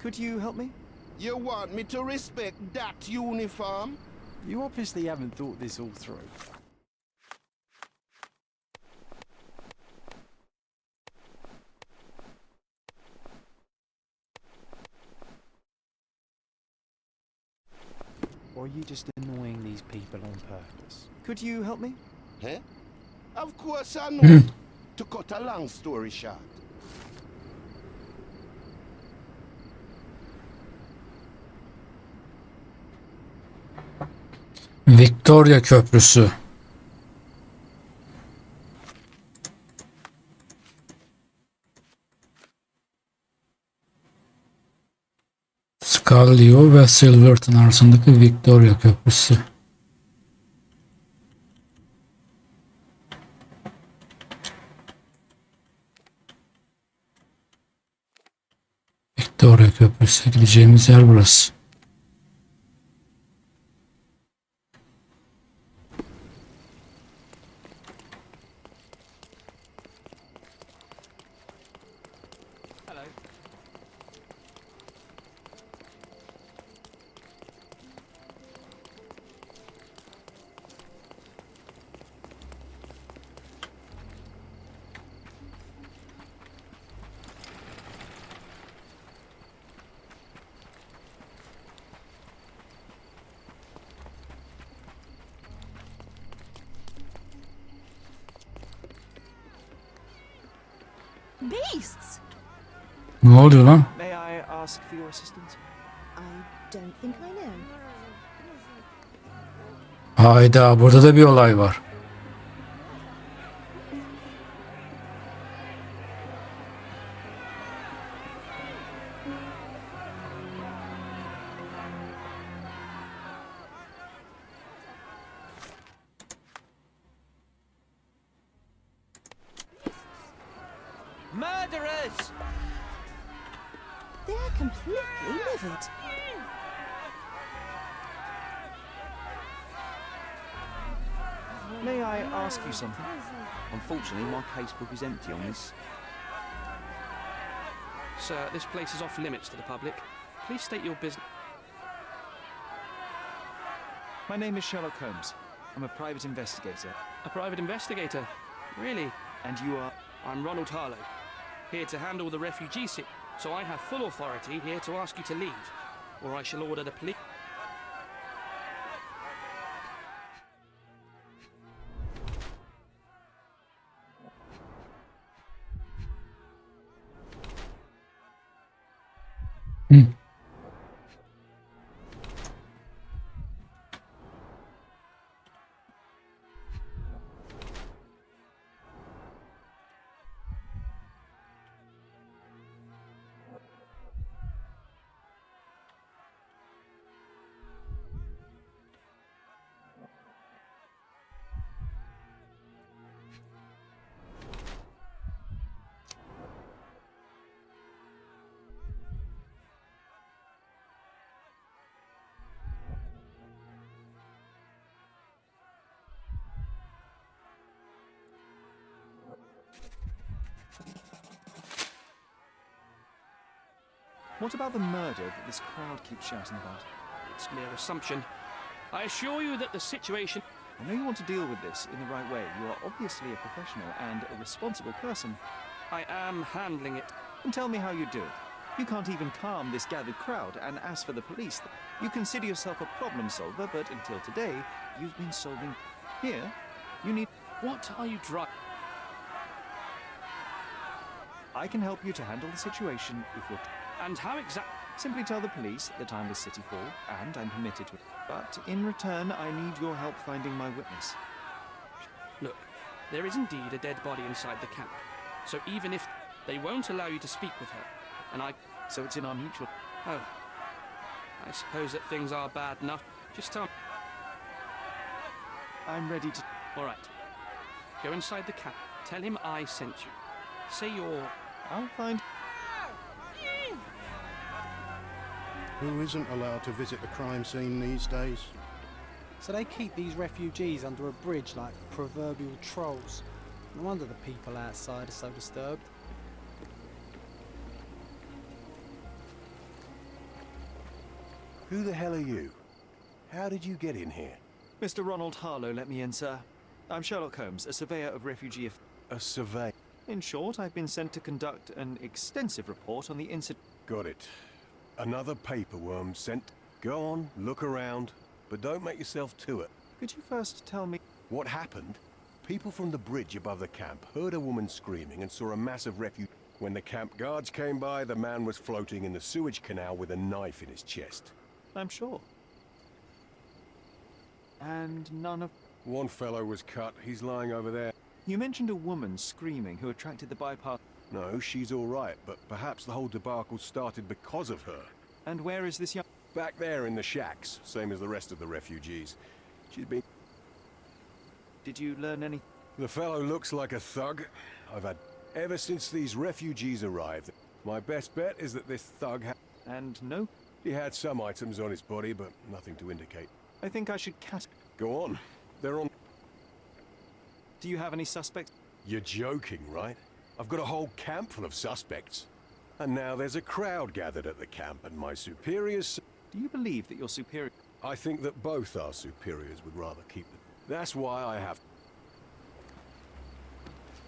Could you help me? You want me to respect that uniform? You obviously haven't thought this all through. Or are you just annoying these people on purpose? Could you help me? Eh? Of course I know. To cut a long story short. Victoria Köprüsü. Scarlio ve Silverton arasındaki Victoria Köprüsü. Victoria Köprüsü, gideceğimiz yer burası. beasts! Ne oluyor lan? May I ask for your assistance? I don't think I know. Hayda, burada da bir olay var. Murderers! They're completely livid. May I ask you something? Unfortunately, my casebook is empty on this. Sir, this place is off limits to the public. Please state your business. My name is Sherlock Holmes. I'm a private investigator. A private investigator? Really? And you are? I'm Ronald Harlow, here to handle the refugee situation. So I have full authority here to ask you to leave, or I shall order the police. What about the murder that this crowd keeps shouting about? It's mere assumption. I assure you that the situation... I know you want to deal with this in the right way. You are obviously a professional and a responsible person. I am handling it. And tell me how you do it. You can't even calm this gathered crowd, and as for the police, you consider yourself a problem solver, but until today, you've been solving... Here, you need... What are you driving? I can help you to handle the situation if you're... And how exactly? Simply tell the police that I'm with City Hall, and I'm permitted to... But in return, I need your help finding my witness. Look, there is indeed a dead body inside the camp. So even if they won't allow you to speak with her, and I... So it's in our mutual... Oh. I suppose that things are bad enough. Just tell me. I'm ready to... All right. Go inside the camp. Tell him I sent you. Say you're... I'll find... Who isn't allowed to visit the crime scene these days? So they keep these refugees under a bridge like proverbial trolls. No wonder the people outside are so disturbed. Who the hell are you? How did you get in here? Mr. Ronald Harlow let me in, sir. I'm Sherlock Holmes, a surveyor of refugee... A surveyor? In short, I've been sent to conduct an extensive report on the incident... Got it. Another paperworm sent. Go on, look around, but don't make yourself to it. Could you first tell me... What happened? People from the bridge above the camp heard a woman screaming and saw a massive refugee. When the camp guards came by, the man was floating in the sewage canal with a knife in his chest. I'm sure. And none of... One fellow was cut. He's lying over there. You mentioned a woman screaming who attracted the bypass... No, she's all right, but perhaps the whole debacle started because of her. And where is this young... Back there in the shacks, same as the rest of the refugees. She's been... Did you learn any... The fellow looks like a thug. I've had... Ever since these refugees arrived, my best bet is that this thug And no? He had some items on his body, but nothing to indicate. I think I should cat... Go on. They're on... Do you have any suspects? You're joking, right? I've got a whole camp full of suspects. And now there's a crowd gathered at the camp, and my superiors... Do you believe that your superior... I think that both our superiors would rather keep them. That's why I have...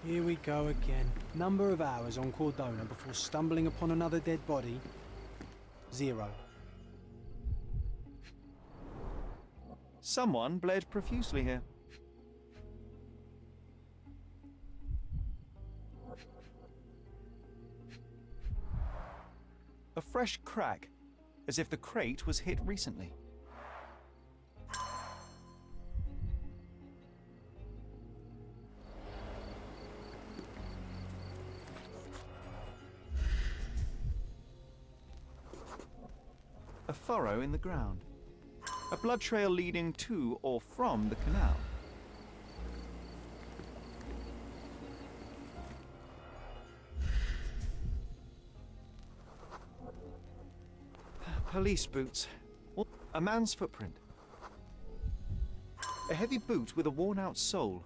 Here we go again. Number of hours on Cordona before stumbling upon another dead body. 0. Someone bled profusely here. A fresh crack, as if the crate was hit recently. A furrow in the ground. A blood trail leading to or from the canal. Police boots. A man's footprint. A heavy boot with a worn-out sole.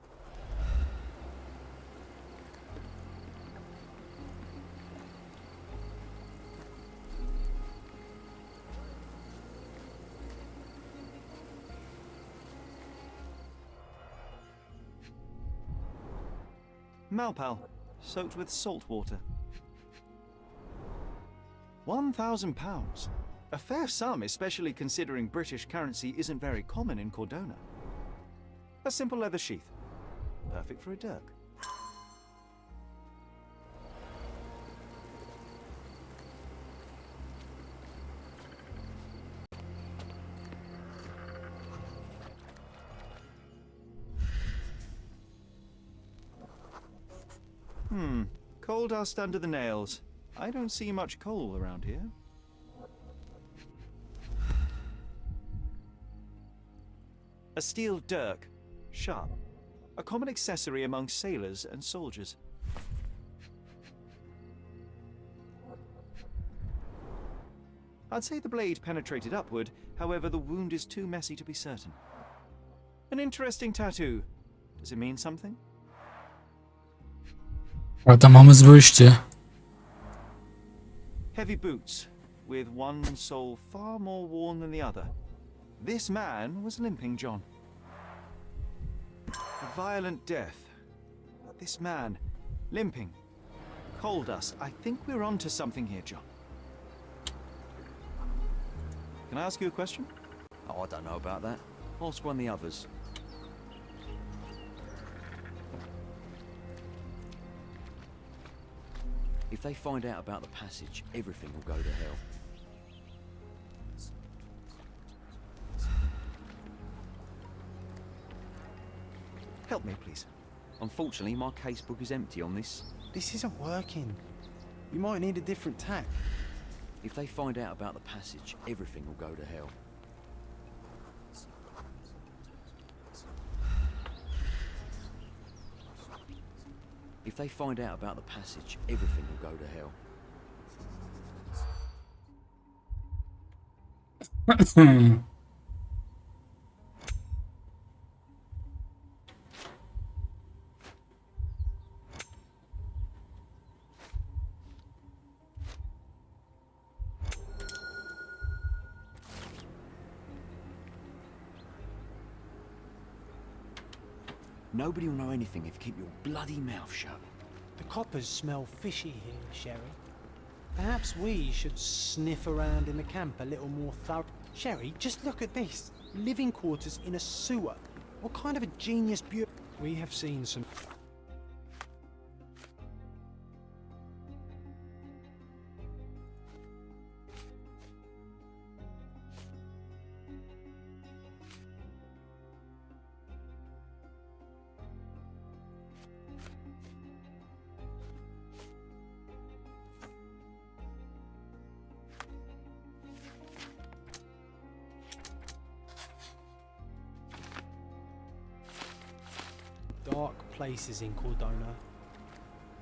Malpal, soaked with salt water. £1,000. A fair sum, especially considering British currency isn't very common in Cordona. A simple leather sheath. Perfect for a dirk. Coal dust under the nails. I don't see much coal around here. A steel dirk. Sharp. A common accessory among sailors and soldiers. I'd say the blade penetrated upward, however the wound is too messy to be certain. An interesting tattoo. Does it mean something? Adamımız bu işte. Heavy boots, with one sole far more worn than the other. This man was limping John. A violent death. But this man, limping. Coal dust. I think we're onto something here, John. Can I ask you a question? Oh, I don't know about that. Ask one of the others. If they find out about the passage, everything will go to hell. Help me, please. Unfortunately, my casebook is empty on this. This isn't working. You might need a different tack. If they find out about the passage, everything will go to hell. If they find out about the passage, everything will go to hell. Nobody will know anything if you keep your bloody mouth shut. The coppers smell fishy here, Sherry. Perhaps we should sniff around in the camp a little more thorough. Sherry, just look at this. Living quarters in a sewer. What kind of a genius bureau? We have seen some... dark places in Cordona,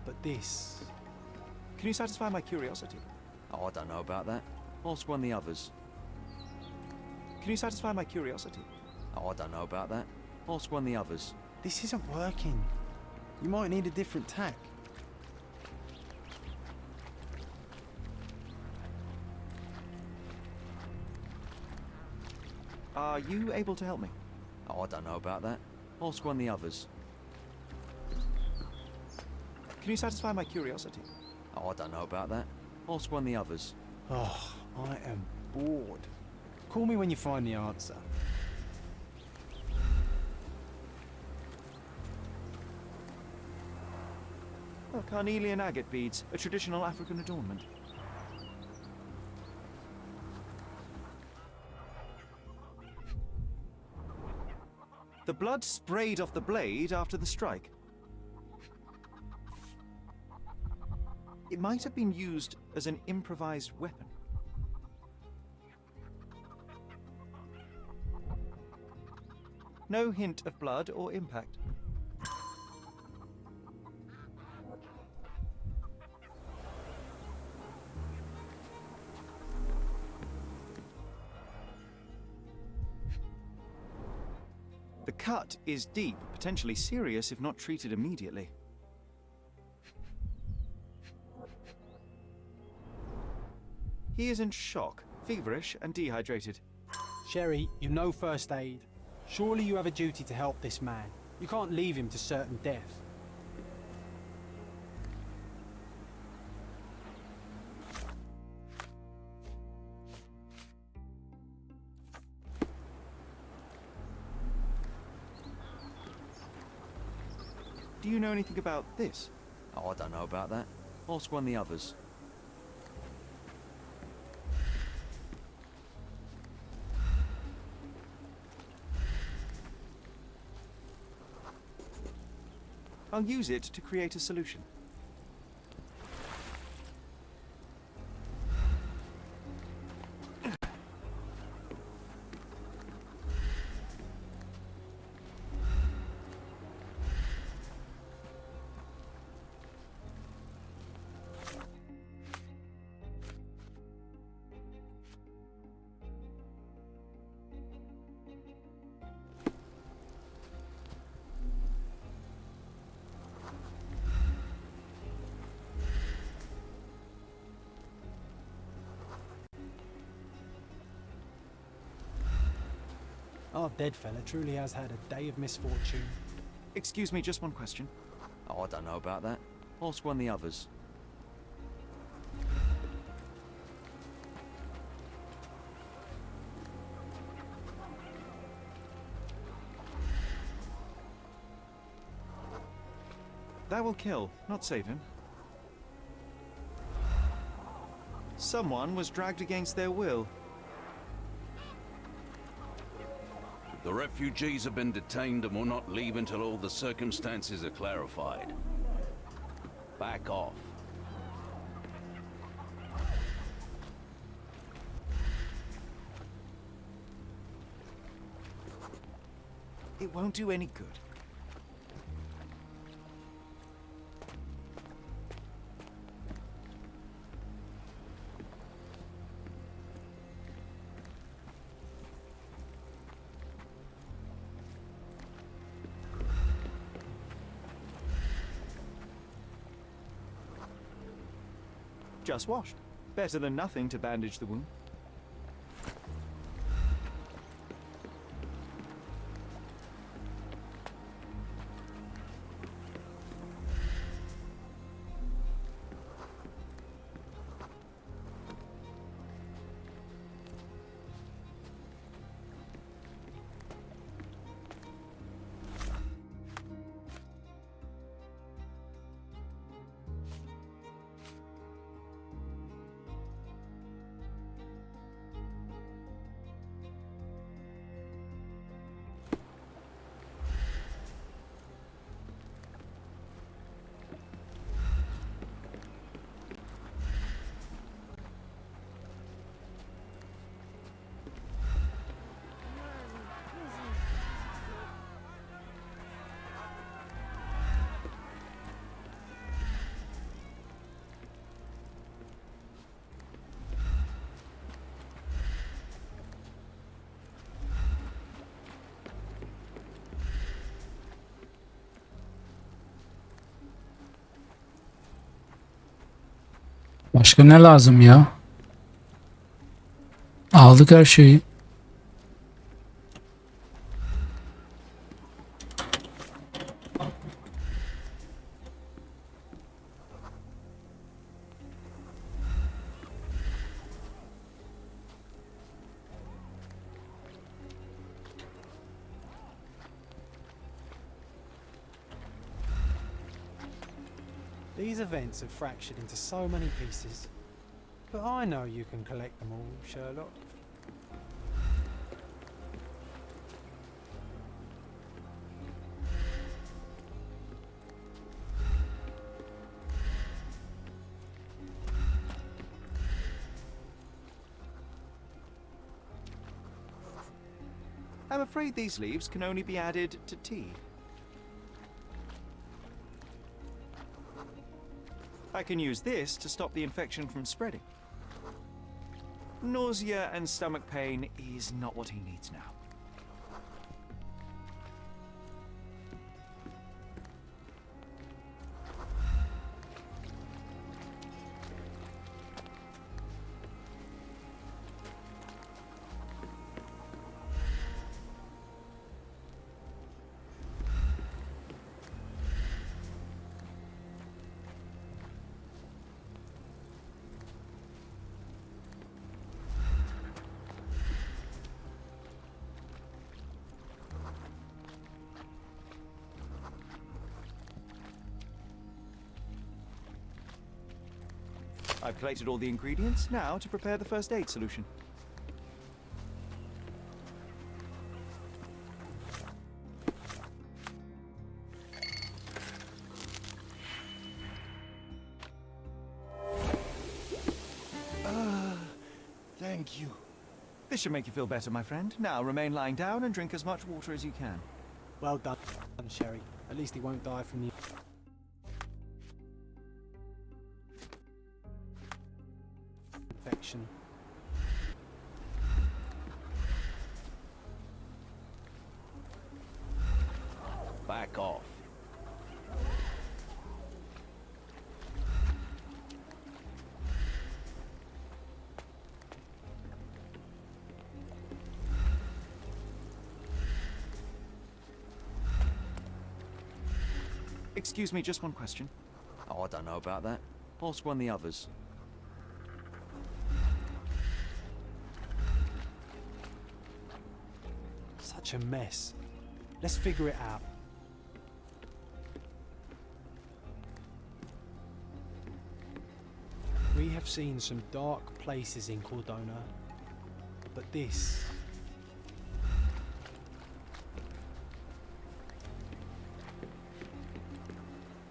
but this... Can you satisfy my curiosity? Oh, I don't know about that. Ask one of the others. Can you satisfy my curiosity? Oh, I don't know about that. Ask one of the others. This isn't working. You might need a different tack. Are you able to help me? Oh, I don't know about that. Ask one of the others. Can you satisfy my curiosity? Oh, I don't know about that. Ask one of the others. Oh, I am bored. Call me when you find the answer. Oh, carnelian agate beads, a traditional African adornment. The blood sprayed off the blade after the strike. It might have been used as an improvised weapon. No hint of blood or impact. The cut is deep, potentially serious if not treated immediately. He is in shock, feverish and dehydrated. Sherry, you know first aid. Surely you have a duty to help this man. You can't leave him to certain death. Do you know anything about this? Oh, I don't know about that. Ask one of the others. I'll use it to create a solution. Our dead fella truly has had a day of misfortune. Excuse me, just one question. Oh, I don't know about that. Ask one of the others. That will kill, not save him. Someone was dragged against their will. The refugees have been detained and will not leave until all the circumstances are clarified. Back off. It won't do any good. Just washed. Better than nothing to bandage the wound. Başka ne lazım ya? Aldık her şeyi. These events have fractured into so many pieces. But I know you can collect them all, Sherlock. I'm afraid these leaves can only be added to tea. I can use this to stop the infection from spreading. Nausea and stomach pain is not what he needs now. I've collected all the ingredients, now to prepare the first aid solution. Thank you. This should make you feel better, my friend. Now remain lying down and drink as much water as you can. Well done, Sherry. At least he won't die from the infection. Back off. Excuse me, just one question. Oh, I don't know about that. Ask one of the others. Such a mess. Let's figure it out. We have seen some dark places in Cordona, but this...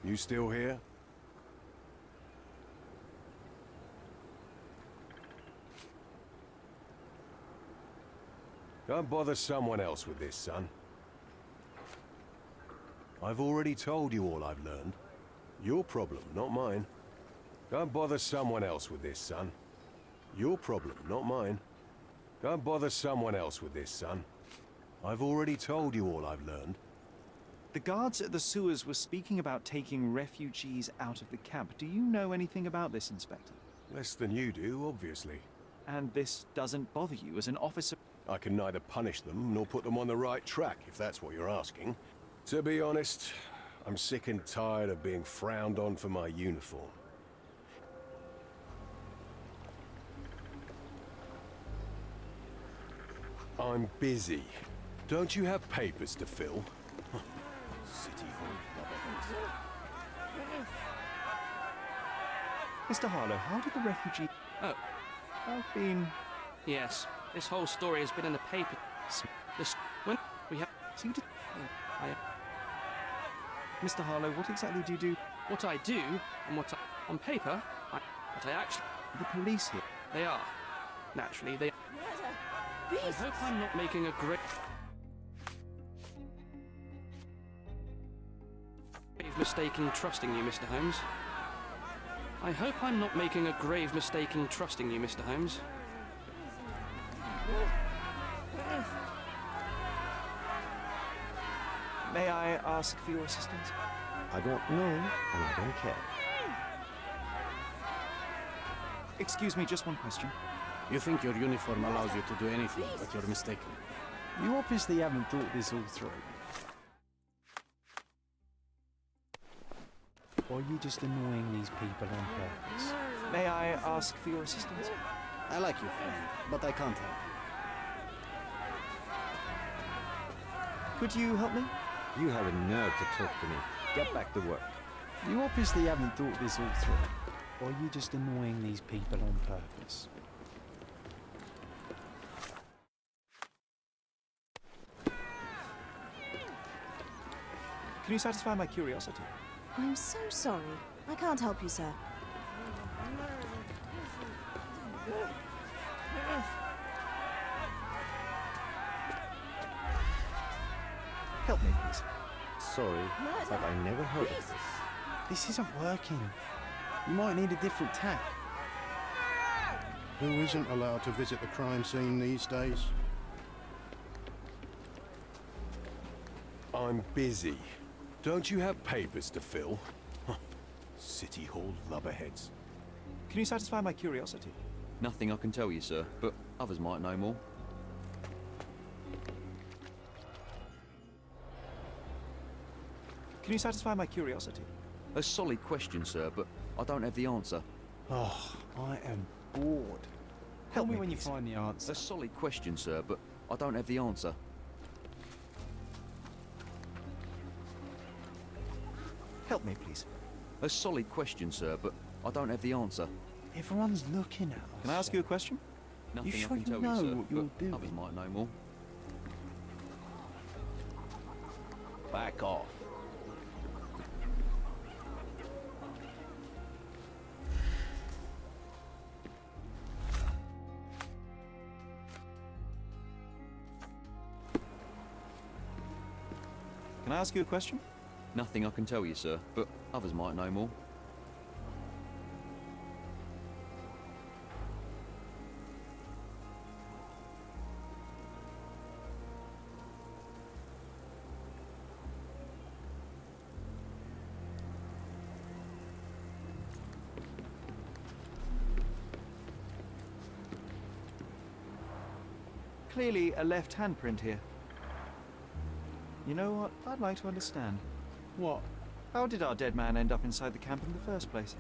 You still here? Don't bother someone else with this, son. I've already told you all I've learned. Your problem, not mine. Don't bother someone else with this, son. Your problem, not mine. Don't bother someone else with this, son. I've already told you all I've learned. The guards at the sewers were speaking about taking refugees out of the camp. Do you know anything about this, Inspector? Less than you do, obviously. And this doesn't bother you as an officer? I can neither punish them nor put them on the right track, if that's what you're asking. To be honest, I'm sick and tired of being frowned on for my uniform. I'm busy. Don't you have papers to fill? City Hall. Mr. Harlow, how did the refugee... Oh. I've been... Yes, this whole story has been in the paper. When we have... Seem to... Mr. Harlow, what exactly do you do? What I do, and what I... On paper, what I actually... The police here. They are. Naturally, they... I hope I'm not making a grave mistake in trusting you, Mr. Holmes. I hope I'm not making a grave mistake in trusting you, Mr. Holmes. May I ask for your assistance? I don't know, and I don't care. Excuse me, just one question. You think your uniform allows you to do anything, but you're mistaken. You obviously haven't thought this all through. Or are you just annoying these people on purpose? May I ask for your assistance? I like you, friend, but I can't help you. Could you help me? You have a nerve to talk to me. Get back to work. You obviously haven't thought this all through. Or are you just annoying these people on purpose? Can you satisfy my curiosity? I'm so sorry. I can't help you, sir. Help me, please. Sorry, but I never heard of this. This isn't working. You might need a different tack. Who isn't allowed to visit the crime scene these days? I'm busy. Don't you have papers to fill? City Hall lubberheads. Can you satisfy my curiosity? Nothing I can tell you, sir, but others might know more. Can you satisfy my curiosity? A solid question, sir, but I don't have the answer. Oh, I am bored. Tell me when you find the answer. A solid question, sir, but I don't have the answer. Help me, please. A solid question, sir, but I don't have the answer. Everyone's looking at us. Can I ask you a question? Nothing sure I can you tell know you, sir, what you're but doing? others might know more. Back off. Can I ask you a question? Nothing I can tell you, sir, but others might know more. Clearly a left handprint here. You know what? I'd like to understand. What? How did our dead man end up inside the camp in the first place?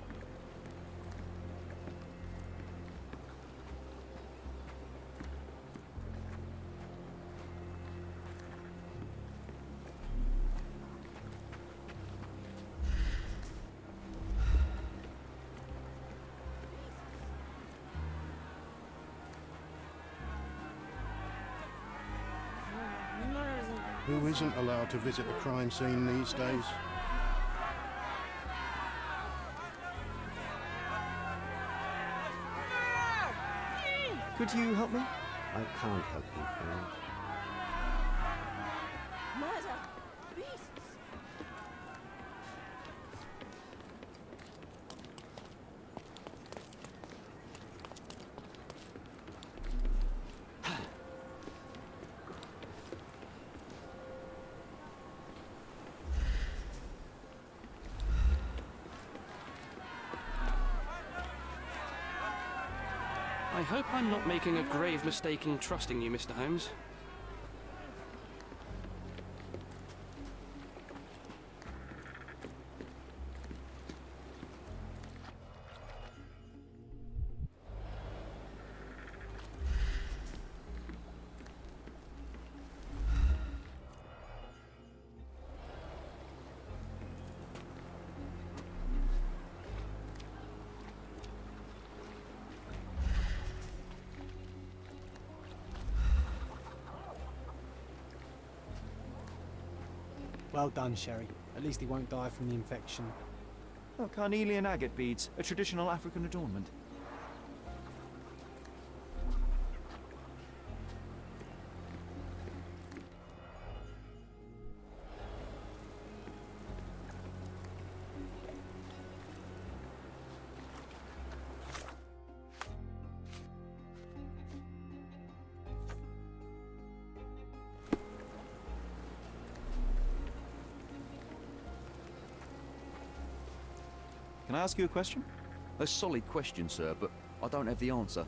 Who isn't allowed to visit the crime scene these days? Could you help me? I can't help you, friend. Murder! Beasts! I hope I'm not making a grave mistake in trusting you, Mr. Holmes. Well done, Sherry. At least he won't die from the infection. Oh, carnelian agate beads, a traditional African adornment. Can I ask you a question? A solid question, sir, but I don't have the answer.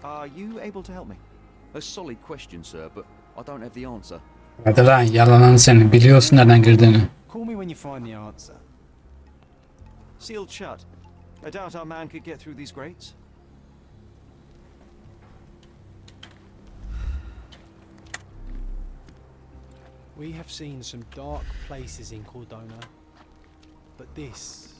Are you able to help me? A solid question, sir, but I don't have the answer. Hadi lan yalanan seni. Biliyorsun nereden girdiğini. Call me when you find the answer. Sealed shut. I doubt our man could get through these grates. We have seen some dark places in Cordona, but this...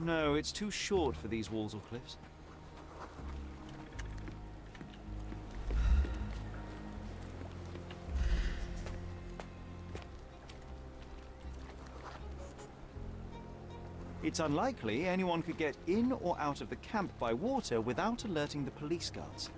No, it's too short for these walls or cliffs. It's unlikely anyone could get in or out of the camp by water without alerting the police guards.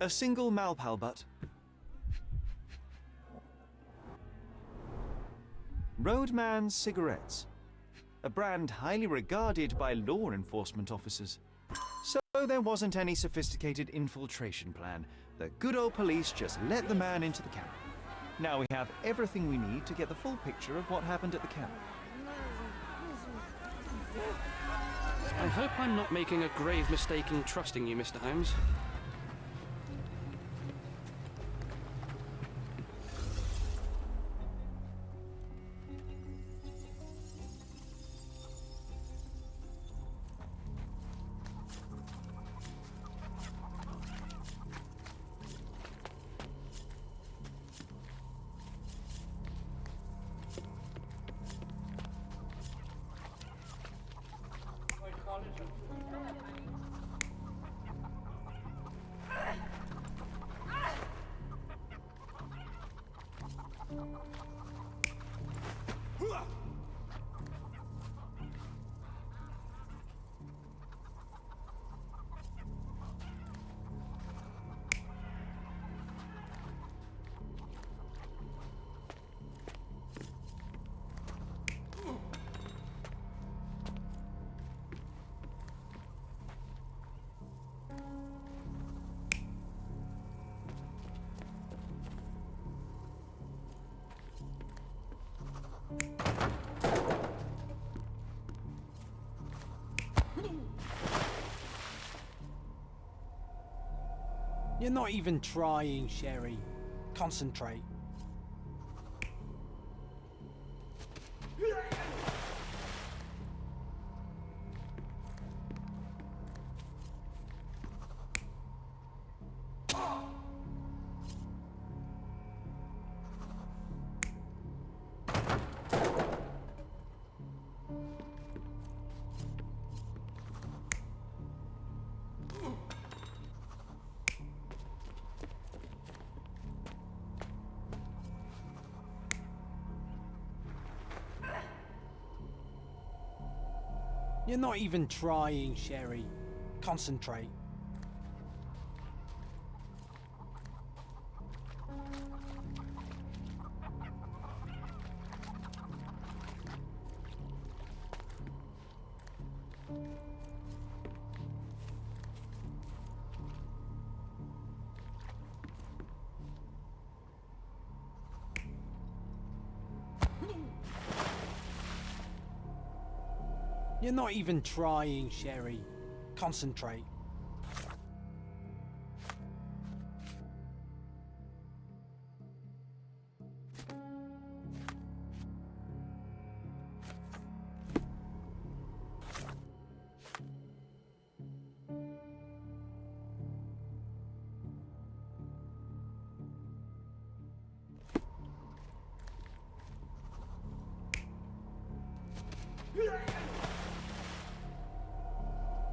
A single Malpal butt. Roadman cigarettes. A brand highly regarded by law enforcement officers. So there wasn't any sophisticated infiltration plan. The good old police just let the man into the camp. Now we have everything we need to get the full picture of what happened at the camp. I hope I'm not making a grave mistake in trusting you, Mr. Holmes. You're not even trying, Sherry. Concentrate. You're not even trying, Sherry. Concentrate. You're not even trying, Sherry. Concentrate.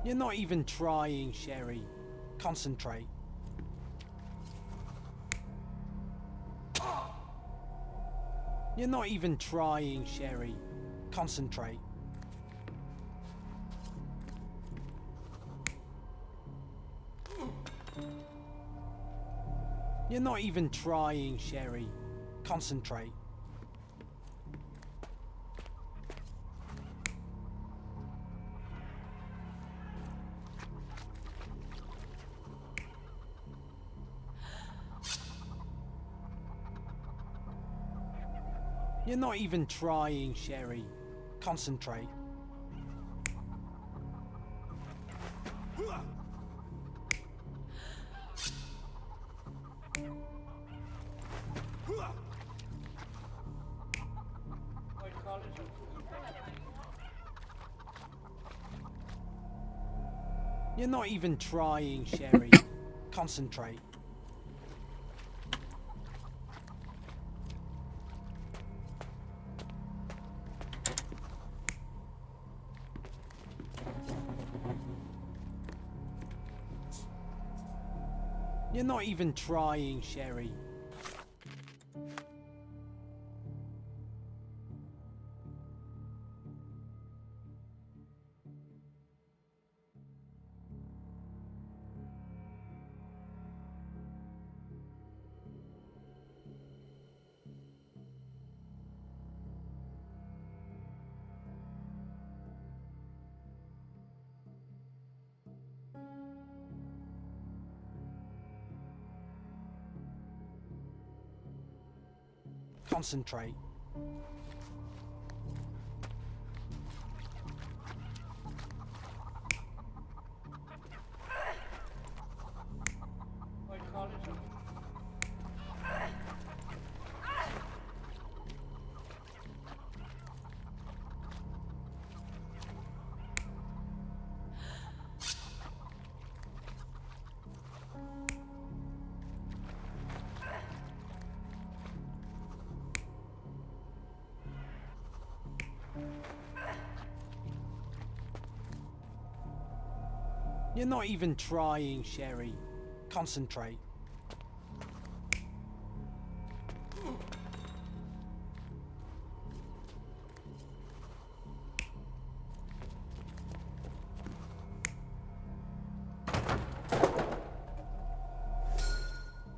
You're not even trying, Sherry. Concentrate. You're not even trying, Sherry. Concentrate. You're not even trying, Sherry. Concentrate. You're not even trying, Sherry. Concentrate. You're not even trying, Sherry. Concentrate. You're not even trying, Sherry. Concentrate. You're not even trying, Sherry. Concentrate.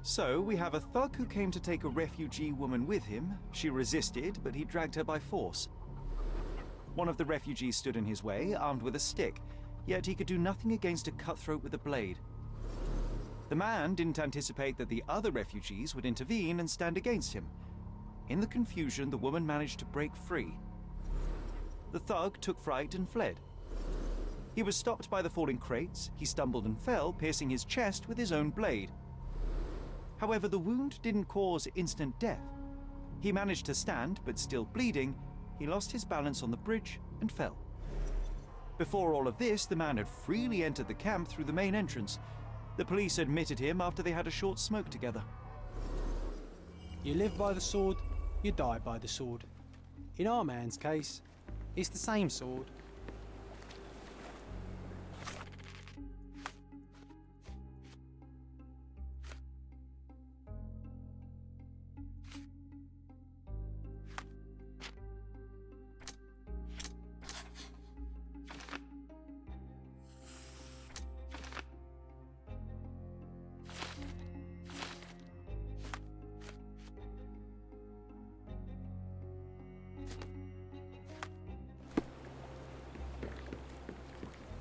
So, we have a thug who came to take a refugee woman with him. She resisted, but he dragged her by force. One of the refugees stood in his way, armed with a stick, yet he could do nothing against a cutthroat with a blade. The man didn't anticipate that the other refugees would intervene and stand against him. In the confusion, the woman managed to break free. The thug took fright and fled. He was stopped by the falling crates. He stumbled and fell, piercing his chest with his own blade. However, the wound didn't cause instant death. He managed to stand, but still bleeding, he lost his balance on the bridge and fell. Before all of this, the man had freely entered the camp through the main entrance. The police admitted him after they had a short smoke together. You live by the sword, you die by the sword. In our man's case, it's the same sword.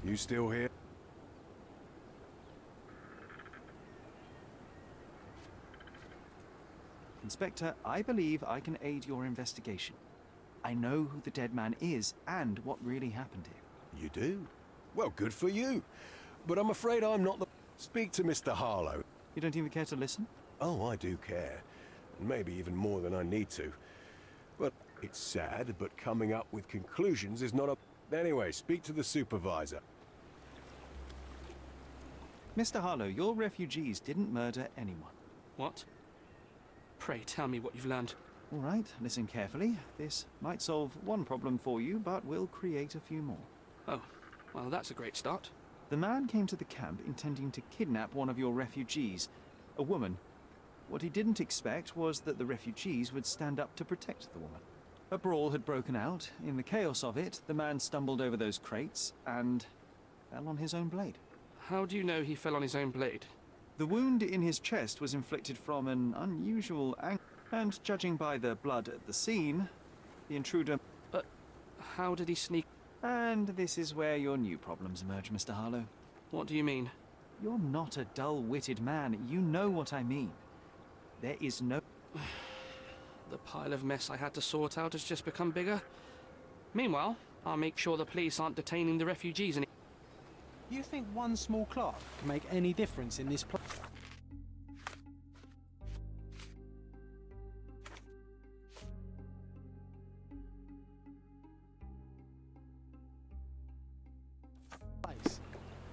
You still here? Inspector, I believe I can aid your investigation. I know who the dead man is and what really happened here. You do? Well, good for you. But I'm afraid I'm not the... Speak to Mr. Harlow. You don't even care to listen? Oh, I do care. Maybe even more than I need to. But it's sad, but coming up with conclusions is not a... Anyway, speak to the supervisor. Mr. Harlow, your refugees didn't murder anyone. What? Pray tell me what you've learned. All right, listen carefully. This might solve one problem for you, but will create a few more. Oh, well, that's a great start. The man came to the camp intending to kidnap one of your refugees, a woman. What he didn't expect was that the refugees would stand up to protect the woman. A brawl had broken out. In the chaos of it, the man stumbled over those crates and fell on his own blade. How do you know he fell on his own blade? The wound in his chest was inflicted from an unusual angle, and judging by the blood at the scene, the intruder... But how did he sneak... And this is where your new problems emerge, Mr. Harlow. What do you mean? You're not a dull-witted man. You know what I mean. There is no... The pile of mess I had to sort out has just become bigger. Meanwhile, I'll make sure the police aren't detaining the refugees any. You think one small clerk can make any difference in this place?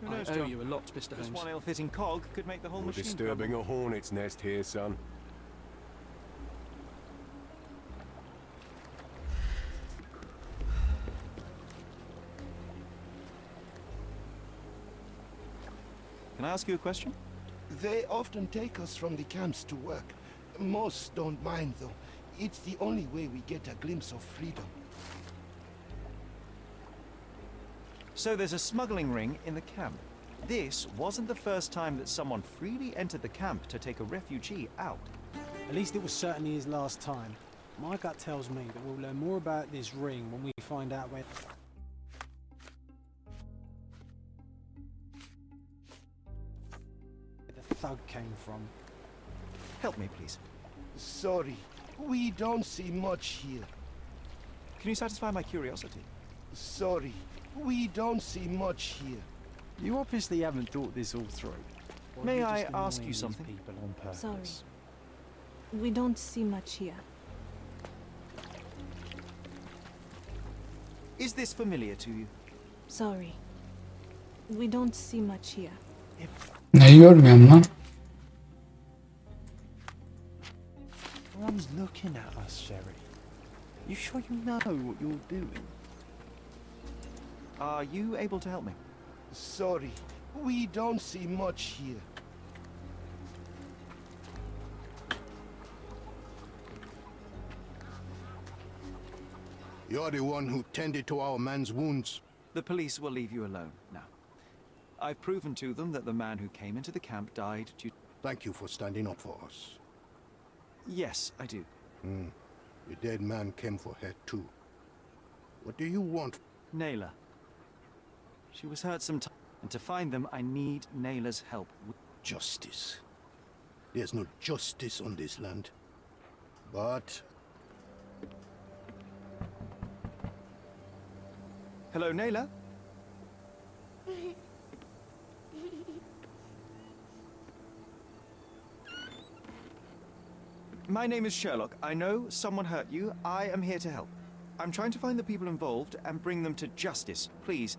Who I knows, owe John? you a lot, Mr. Just Holmes. one ill-fitting cog could make the whole You're machine disturbing crumble. a hornet's nest here, son. Can I ask you a question? They often take us from the camps to work. Most don't mind, though. It's the only way we get a glimpse of freedom. So there's a smuggling ring in the camp. This wasn't the first time that someone freely entered the camp to take a refugee out. At least it was certainly his last time. My gut tells me that we'll learn more about this ring when we find out where the thug came from. Help me, please. Sorry, we don't see much here. Can you satisfy my curiosity? Sorry, we don't see much here. You obviously haven't thought this all through. Or May you're I just ask annoying you these something? people on purpose. Sorry. We don't see much here. Is this familiar to you? Sorry. We don't see much here. Neyi görmüyorum lan? Everyone's looking at us, Sherry. You sure you know what you're doing? Are you able to help me? Sorry, we don't see much here. You're the one who tended to our man's wounds. The police will leave you alone now. I've proven to them that the man who came into the camp died due... Thank you for standing up for us. Yes, I do. The dead man came for her too. What do you want? Naylor. She was hurt some time, and to find them, I need Naylor's help. Justice. There's no justice on this land. But... Hello, Naylor? My name is Sherlock. I know someone hurt you. I am here to help. I'm trying to find the people involved and bring them to justice. Please.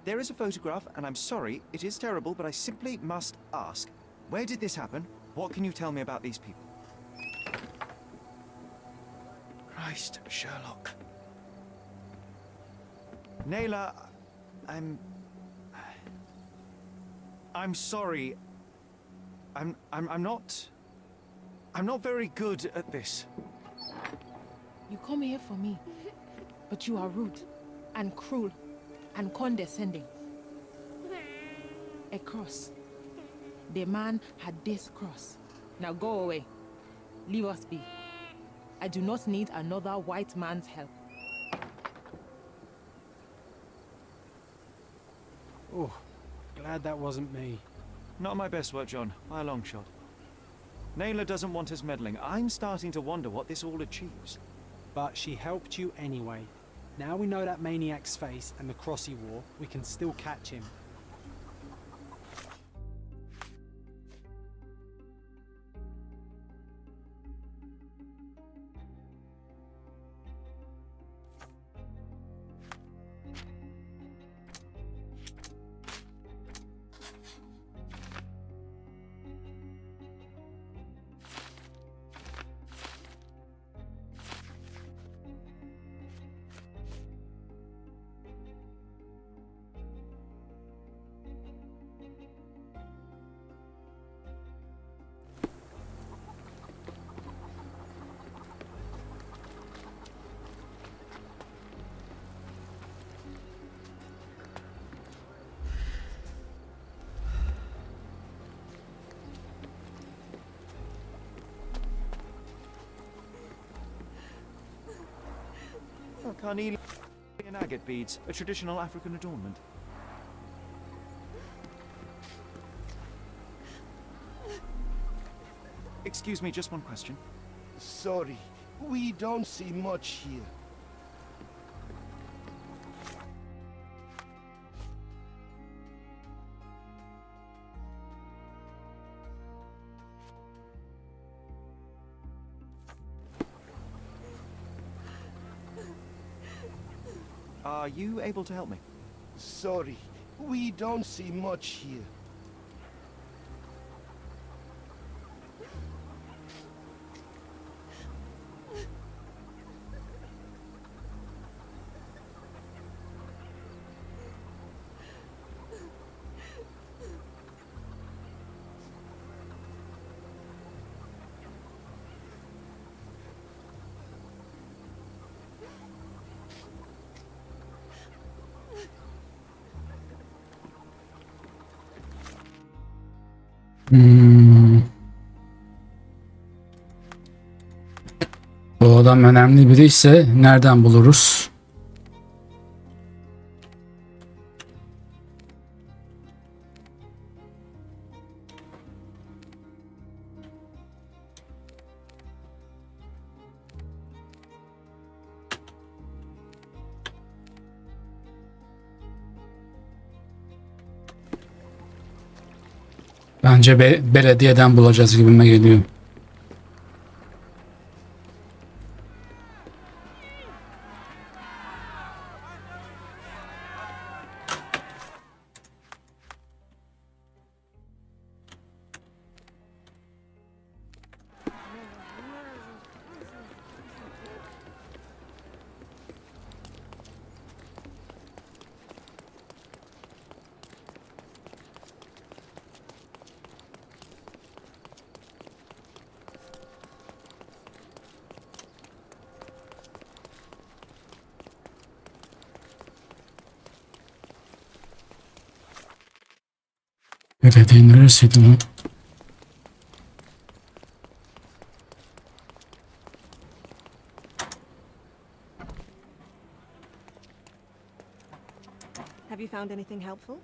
There is a photograph, and I'm sorry, it is terrible, but I simply must ask. Where did this happen? What can you tell me about these people? Christ, Sherlock. Naylor, I'm sorry. I'm not very good at this. You come here for me, but you are rude and cruel and condescending. A cross. The man had this cross. Now go away. Leave us be. I do not need another white man's help. Oh, glad that wasn't me. Not my best work, John, by a long shot. Naylor doesn't want us meddling. I'm starting to wonder what this all achieves. But she helped you anyway. Now we know that maniac's face and the cross he wore, we can still catch him. Carnelian and agate beads, a traditional African adornment. Excuse me, just one question. Sorry, we don't see much here. Are you able to help me? Sorry, we don't see much here. Bu adam önemli biri ise nereden buluruz? Bence belediyeden bulacağız gibime geliyor. Belediye neresiydi lan? Have you found anything helpful?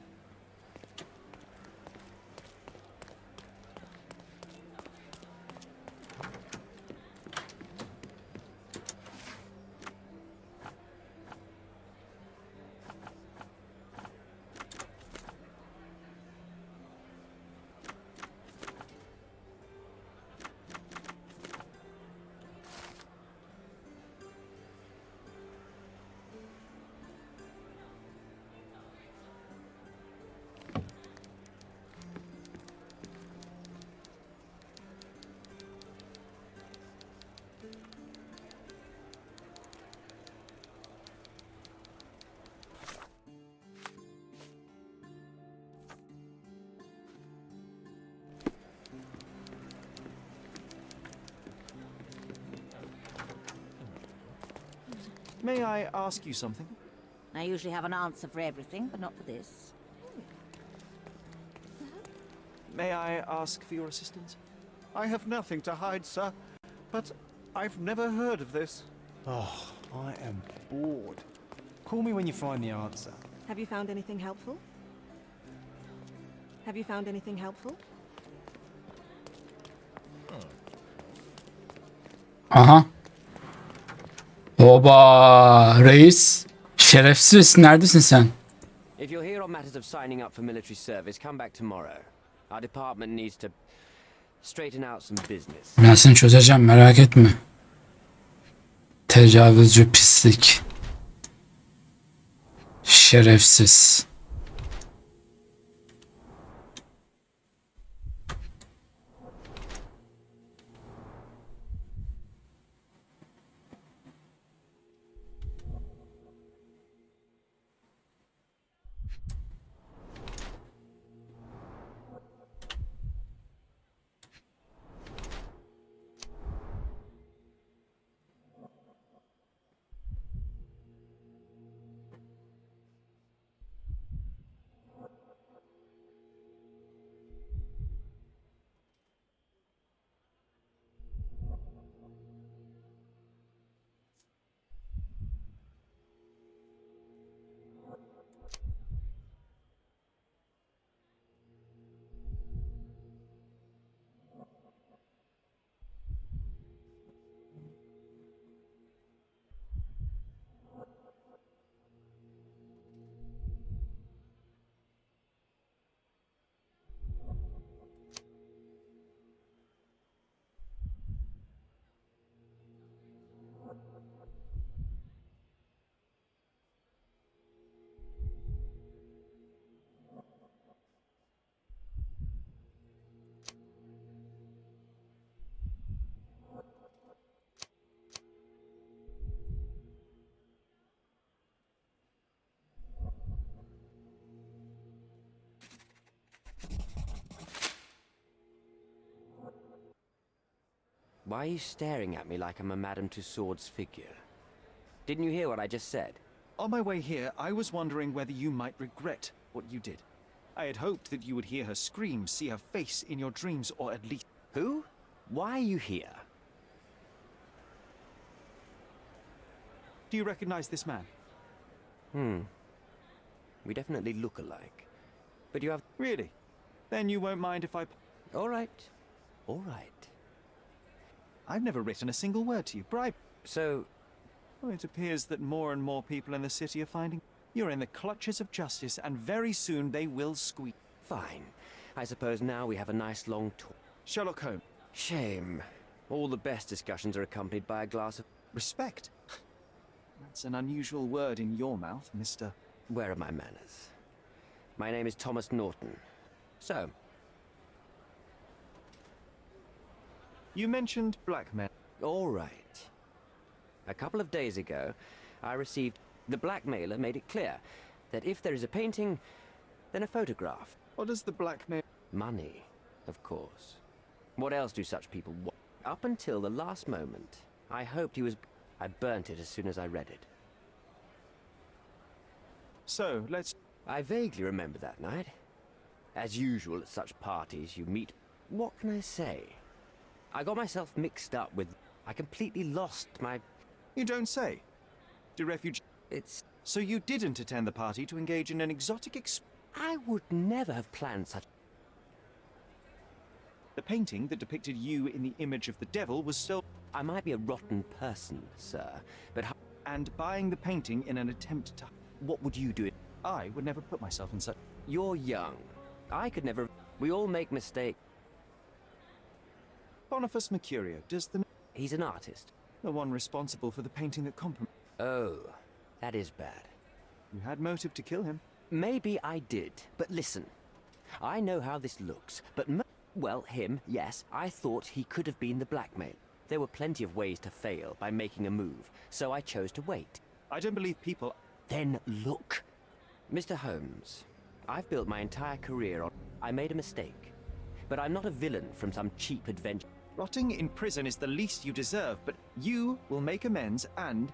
May I ask you something? I usually have an answer for everything, but not for this. May I ask for your assistance? I have nothing to hide, sir. But I've never heard of this. Oh, I am bored. Call me when you find the answer. Have you found anything helpful? Have you found anything helpful? Aha. Oba reis. Şerefsiz neredesin sen? If you're here on matters of signing up for military service, come back tomorrow. Our department needs to straighten out some business. Ben seni çözeceğim merak etme. Tecavüzcü pislik. Şerefsiz. Why are you staring at me like I'm a Madame Tussauds figure? Didn't you hear what I just said? On my way here, I was wondering whether you might regret what you did. I had hoped that you would hear her scream, see her face in your dreams, or at least... Who? Why are you here? Do you recognize this man? We definitely look alike. But you have... Really? Then you won't mind if I... All right. All right. I've never written a single word to you. Bribe. So... Well, it appears that more and more people in the city are finding... You're in the clutches of justice, and very soon they will squeak. Fine. I suppose now we have a nice long talk. Sherlock Holmes. Shame. All the best discussions are accompanied by a glass of... Respect? That's an unusual word in your mouth, Mr. Where are my manners? My name is Thomas Norton. So... You mentioned blackmail. All right. A couple of days ago, I received... The blackmailer made it clear that if there is a painting, then a photograph. What does the blackmail... Money, of course. What else do such people want? Up until the last moment, I hoped he was... I burnt it as soon as I read it. So, let's... I vaguely remember that night. As usual at such parties, you meet... What can I say? I got myself mixed up with... I completely lost my... You don't say. Do refugees... It's... So you didn't attend the party to engage in an exotic I would never have planned such... The painting that depicted you in the image of the devil was still... I might be a rotten person, sir, but... And buying the painting in an attempt to... What would you do? I would never put myself in such... You're young. I could never... We all make mistakes. Boniface Mercurio, does the... He's an artist. The one responsible for the painting that compromised... Oh, that is bad. You had motive to kill him. Maybe I did, but listen. I know how this looks, but... Well, him, yes, I thought he could have been the blackmail. There were plenty of ways to fail by making a move, so I chose to wait. I don't believe people... Then look. Mr. Holmes, I've built my entire career on... I made a mistake. But I'm not a villain from some cheap adventure. Rotting in prison is the least you deserve, but you will make amends and...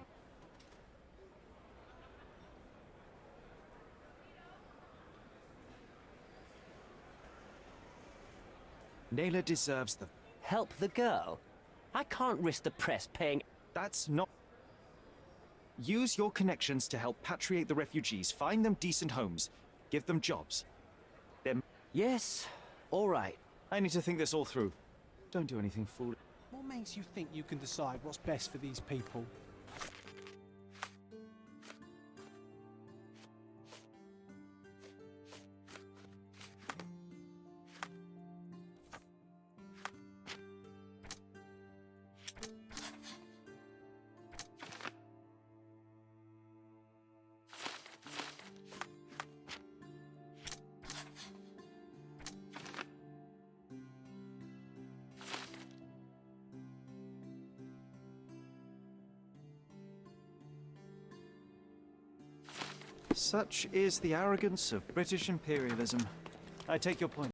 Naylor deserves the... Help the girl? I can't risk the press paying... That's not... Use your connections to help patriate the refugees, find them decent homes, give them jobs. Them... Yes, all right. I need to think this all through. Don't do anything foolish. What makes you think you can decide what's best for these people? Such is the arrogance of British imperialism. I take your point.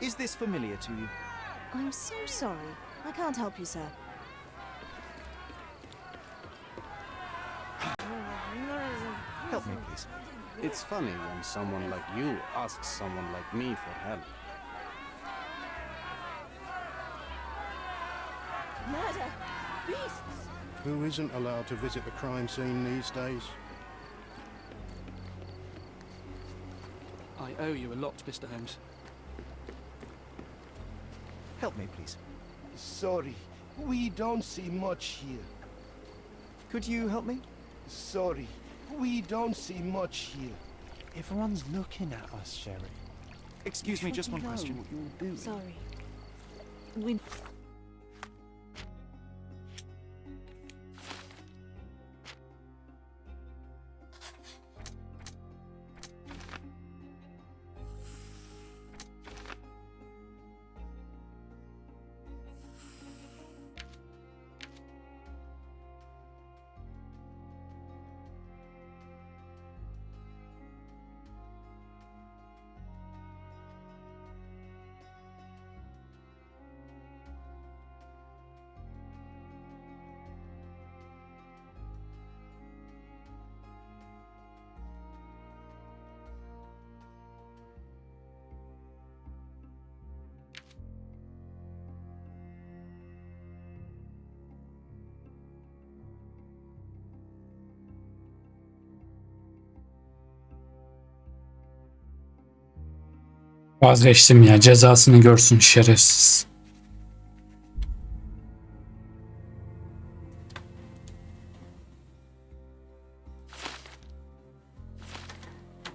Is this familiar to you? I'm so sorry. I can't help you, sir. Help me, please. It's funny when someone like you asks someone like me for help. Murder! Beasts! Who isn't allowed to visit the crime scene these days? I owe you a lot, Mr. Holmes. Help me, please. Sorry, we don't see much here. Could you help me? Sorry, we don't see much here. Everyone's looking at us, Sherry. Excuse me, just one question. Sorry. We... Vazgeçtim ya, cezasını görsün şerefsiz.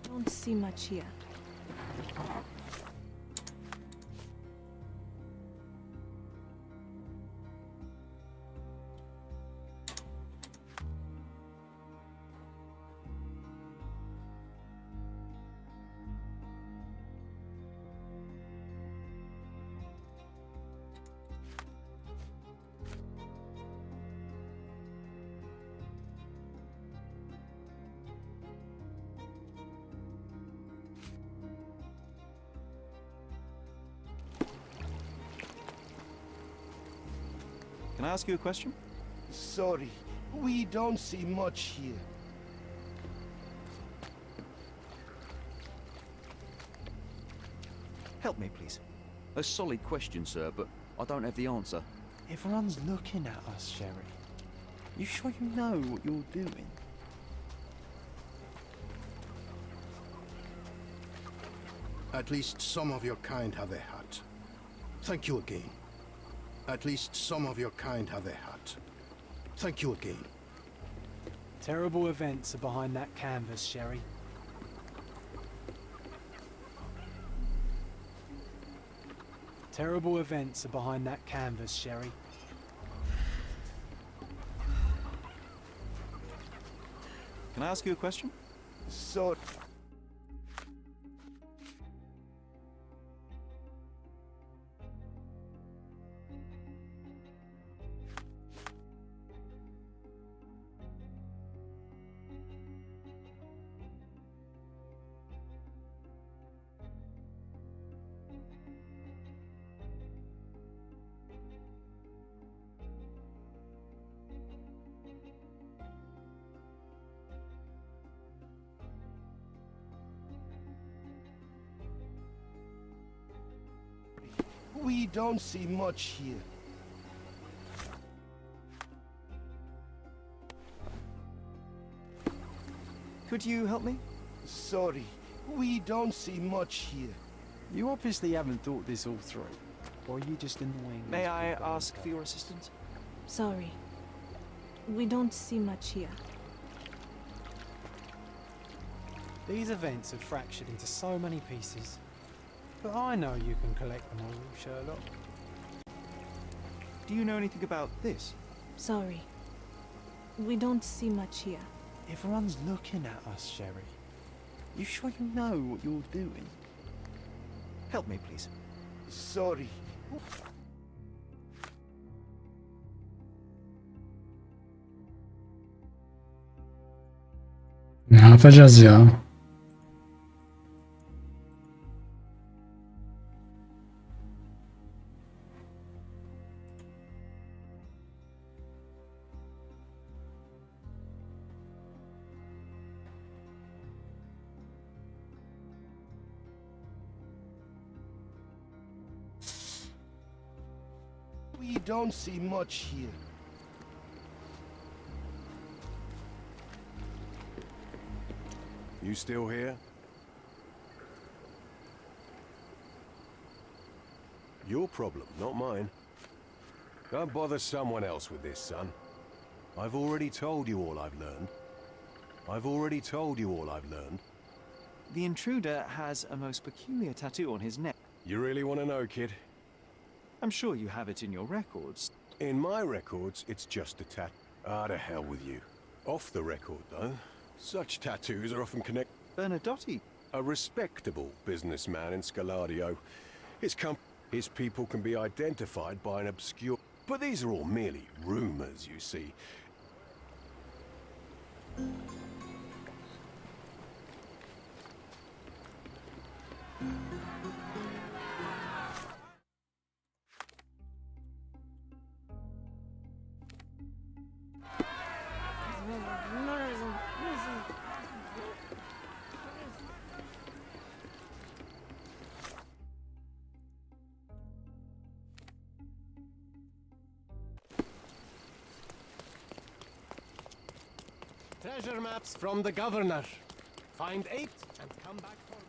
don't see much here. Can I ask you a question? Sorry, we don't see much here. Help me, please. A solid question, sir, but I don't have the answer. Everyone's looking at us, Sherry. You sure you know what you're doing? At least some of your kind have a hat. Thank you again. At least some of your kind have a hat. Thank you again. Terrible events are behind that canvas, Sherry. Terrible events are behind that canvas, Sherry. Can I ask you a question? So... We don't see much here. Could you help me? Sorry, we don't see much here. You obviously haven't thought this all through. Or are you just annoying? May I ask for your assistance? Sorry. We don't see much here. These events have fractured into so many pieces. But I know you can collect them all, Sherlock. Do you know anything about this? Sorry. We don't see much here. Everyone's looking at us, Sherry. You sure you know what you're doing? Help me, please. Sorry. Ne yapacağız ya? We don't see much here. You still here? Your problem, not mine. Don't bother someone else with this, son. I've already told you all I've learned. I've already told you all I've learned. The intruder has a most peculiar tattoo on his neck. You really want to know, kid? I'm sure you have it in your records. In my records, it's just a tat. Ah, to hell with you. Off the record, though, such tattoos are often connected. Bernadotte. A respectable businessman in Scaladio. His people can be identified by an obscure... But these are all merely rumors, you see. Treasure maps from the governor. Find 8 and come back for more.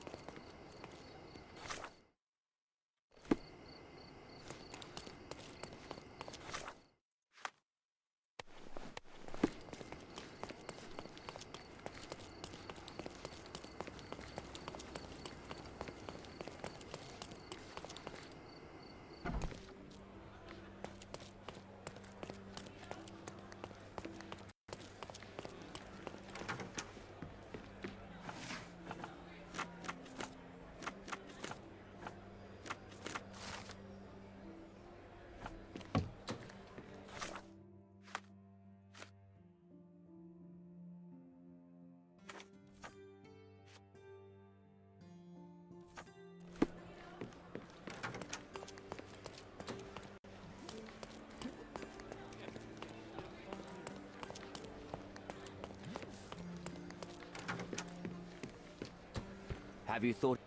Have you thought...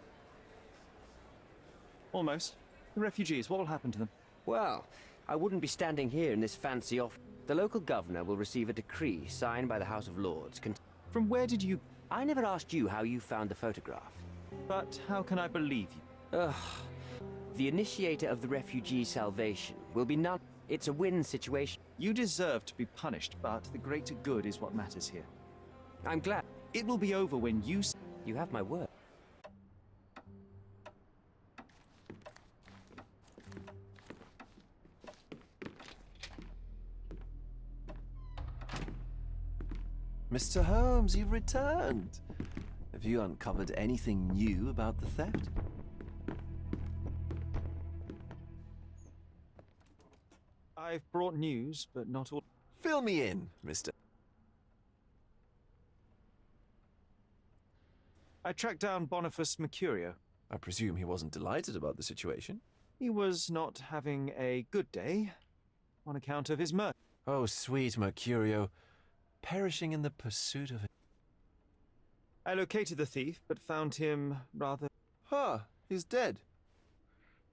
Almost. The refugees, what will happen to them? Well, I wouldn't be standing here in this fancy office. The local governor will receive a decree signed by the House of Lords. From where did you... I never asked you how you found the photograph. But how can I believe you? Ugh. The initiator of the refugee salvation will be none... It's a win situation. You deserve to be punished, but the greater good is what matters here. I'm glad. It will be over when you... You have my word. Mr. Holmes, you've returned. Have you uncovered anything new about the theft? I've brought news, but not all... Fill me in, Mr. I tracked down Boniface Mercurio. I presume he wasn't delighted about the situation. He was not having a good day on account of his murder. Oh, sweet Mercurio. Perishing in the pursuit of it. I located the thief, but found him rather... Huh, he's dead.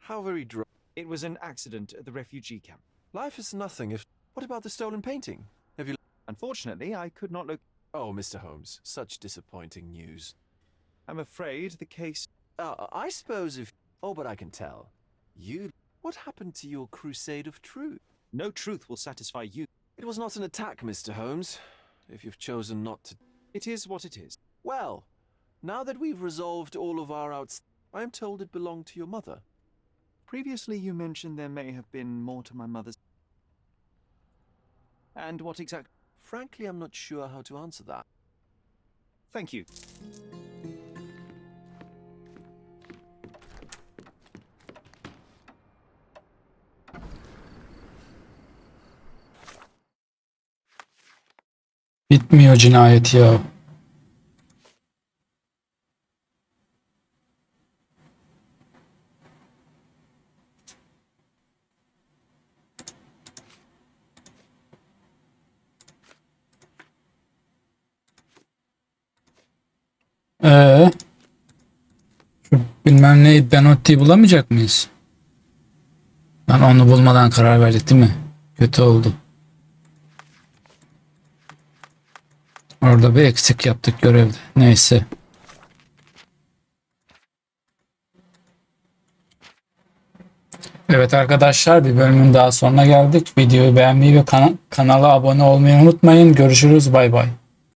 How very dry. It was an accident at the refugee camp. Life is nothing if... What about the stolen painting? Have you... Unfortunately, I could not look... Oh, Mr. Holmes, such disappointing news. I'm afraid the case... I suppose if... Oh, but I can tell. You... What happened to your crusade of truth? No truth will satisfy you. It was not an attack, Mr. Holmes. If you've chosen not to... It is what it is. Well, now that we've resolved all of our outs... I am told it belonged to your mother. Previously you mentioned there may have been more to my mother's... And what exactly... Frankly, I'm not sure how to answer that. Thank you. Bitmiyor cinayet ya. Şu bilmem ne Benotti'yi bulamayacak mıyız? Ben onu bulmadan karar verdik değil mi? Kötü oldu. Orada bir eksik yaptık görevde. Neyse. Evet arkadaşlar, bir bölümün daha sonuna geldik. Videoyu beğenmeyi ve kanala abone olmayı unutmayın. Görüşürüz. Bay bay.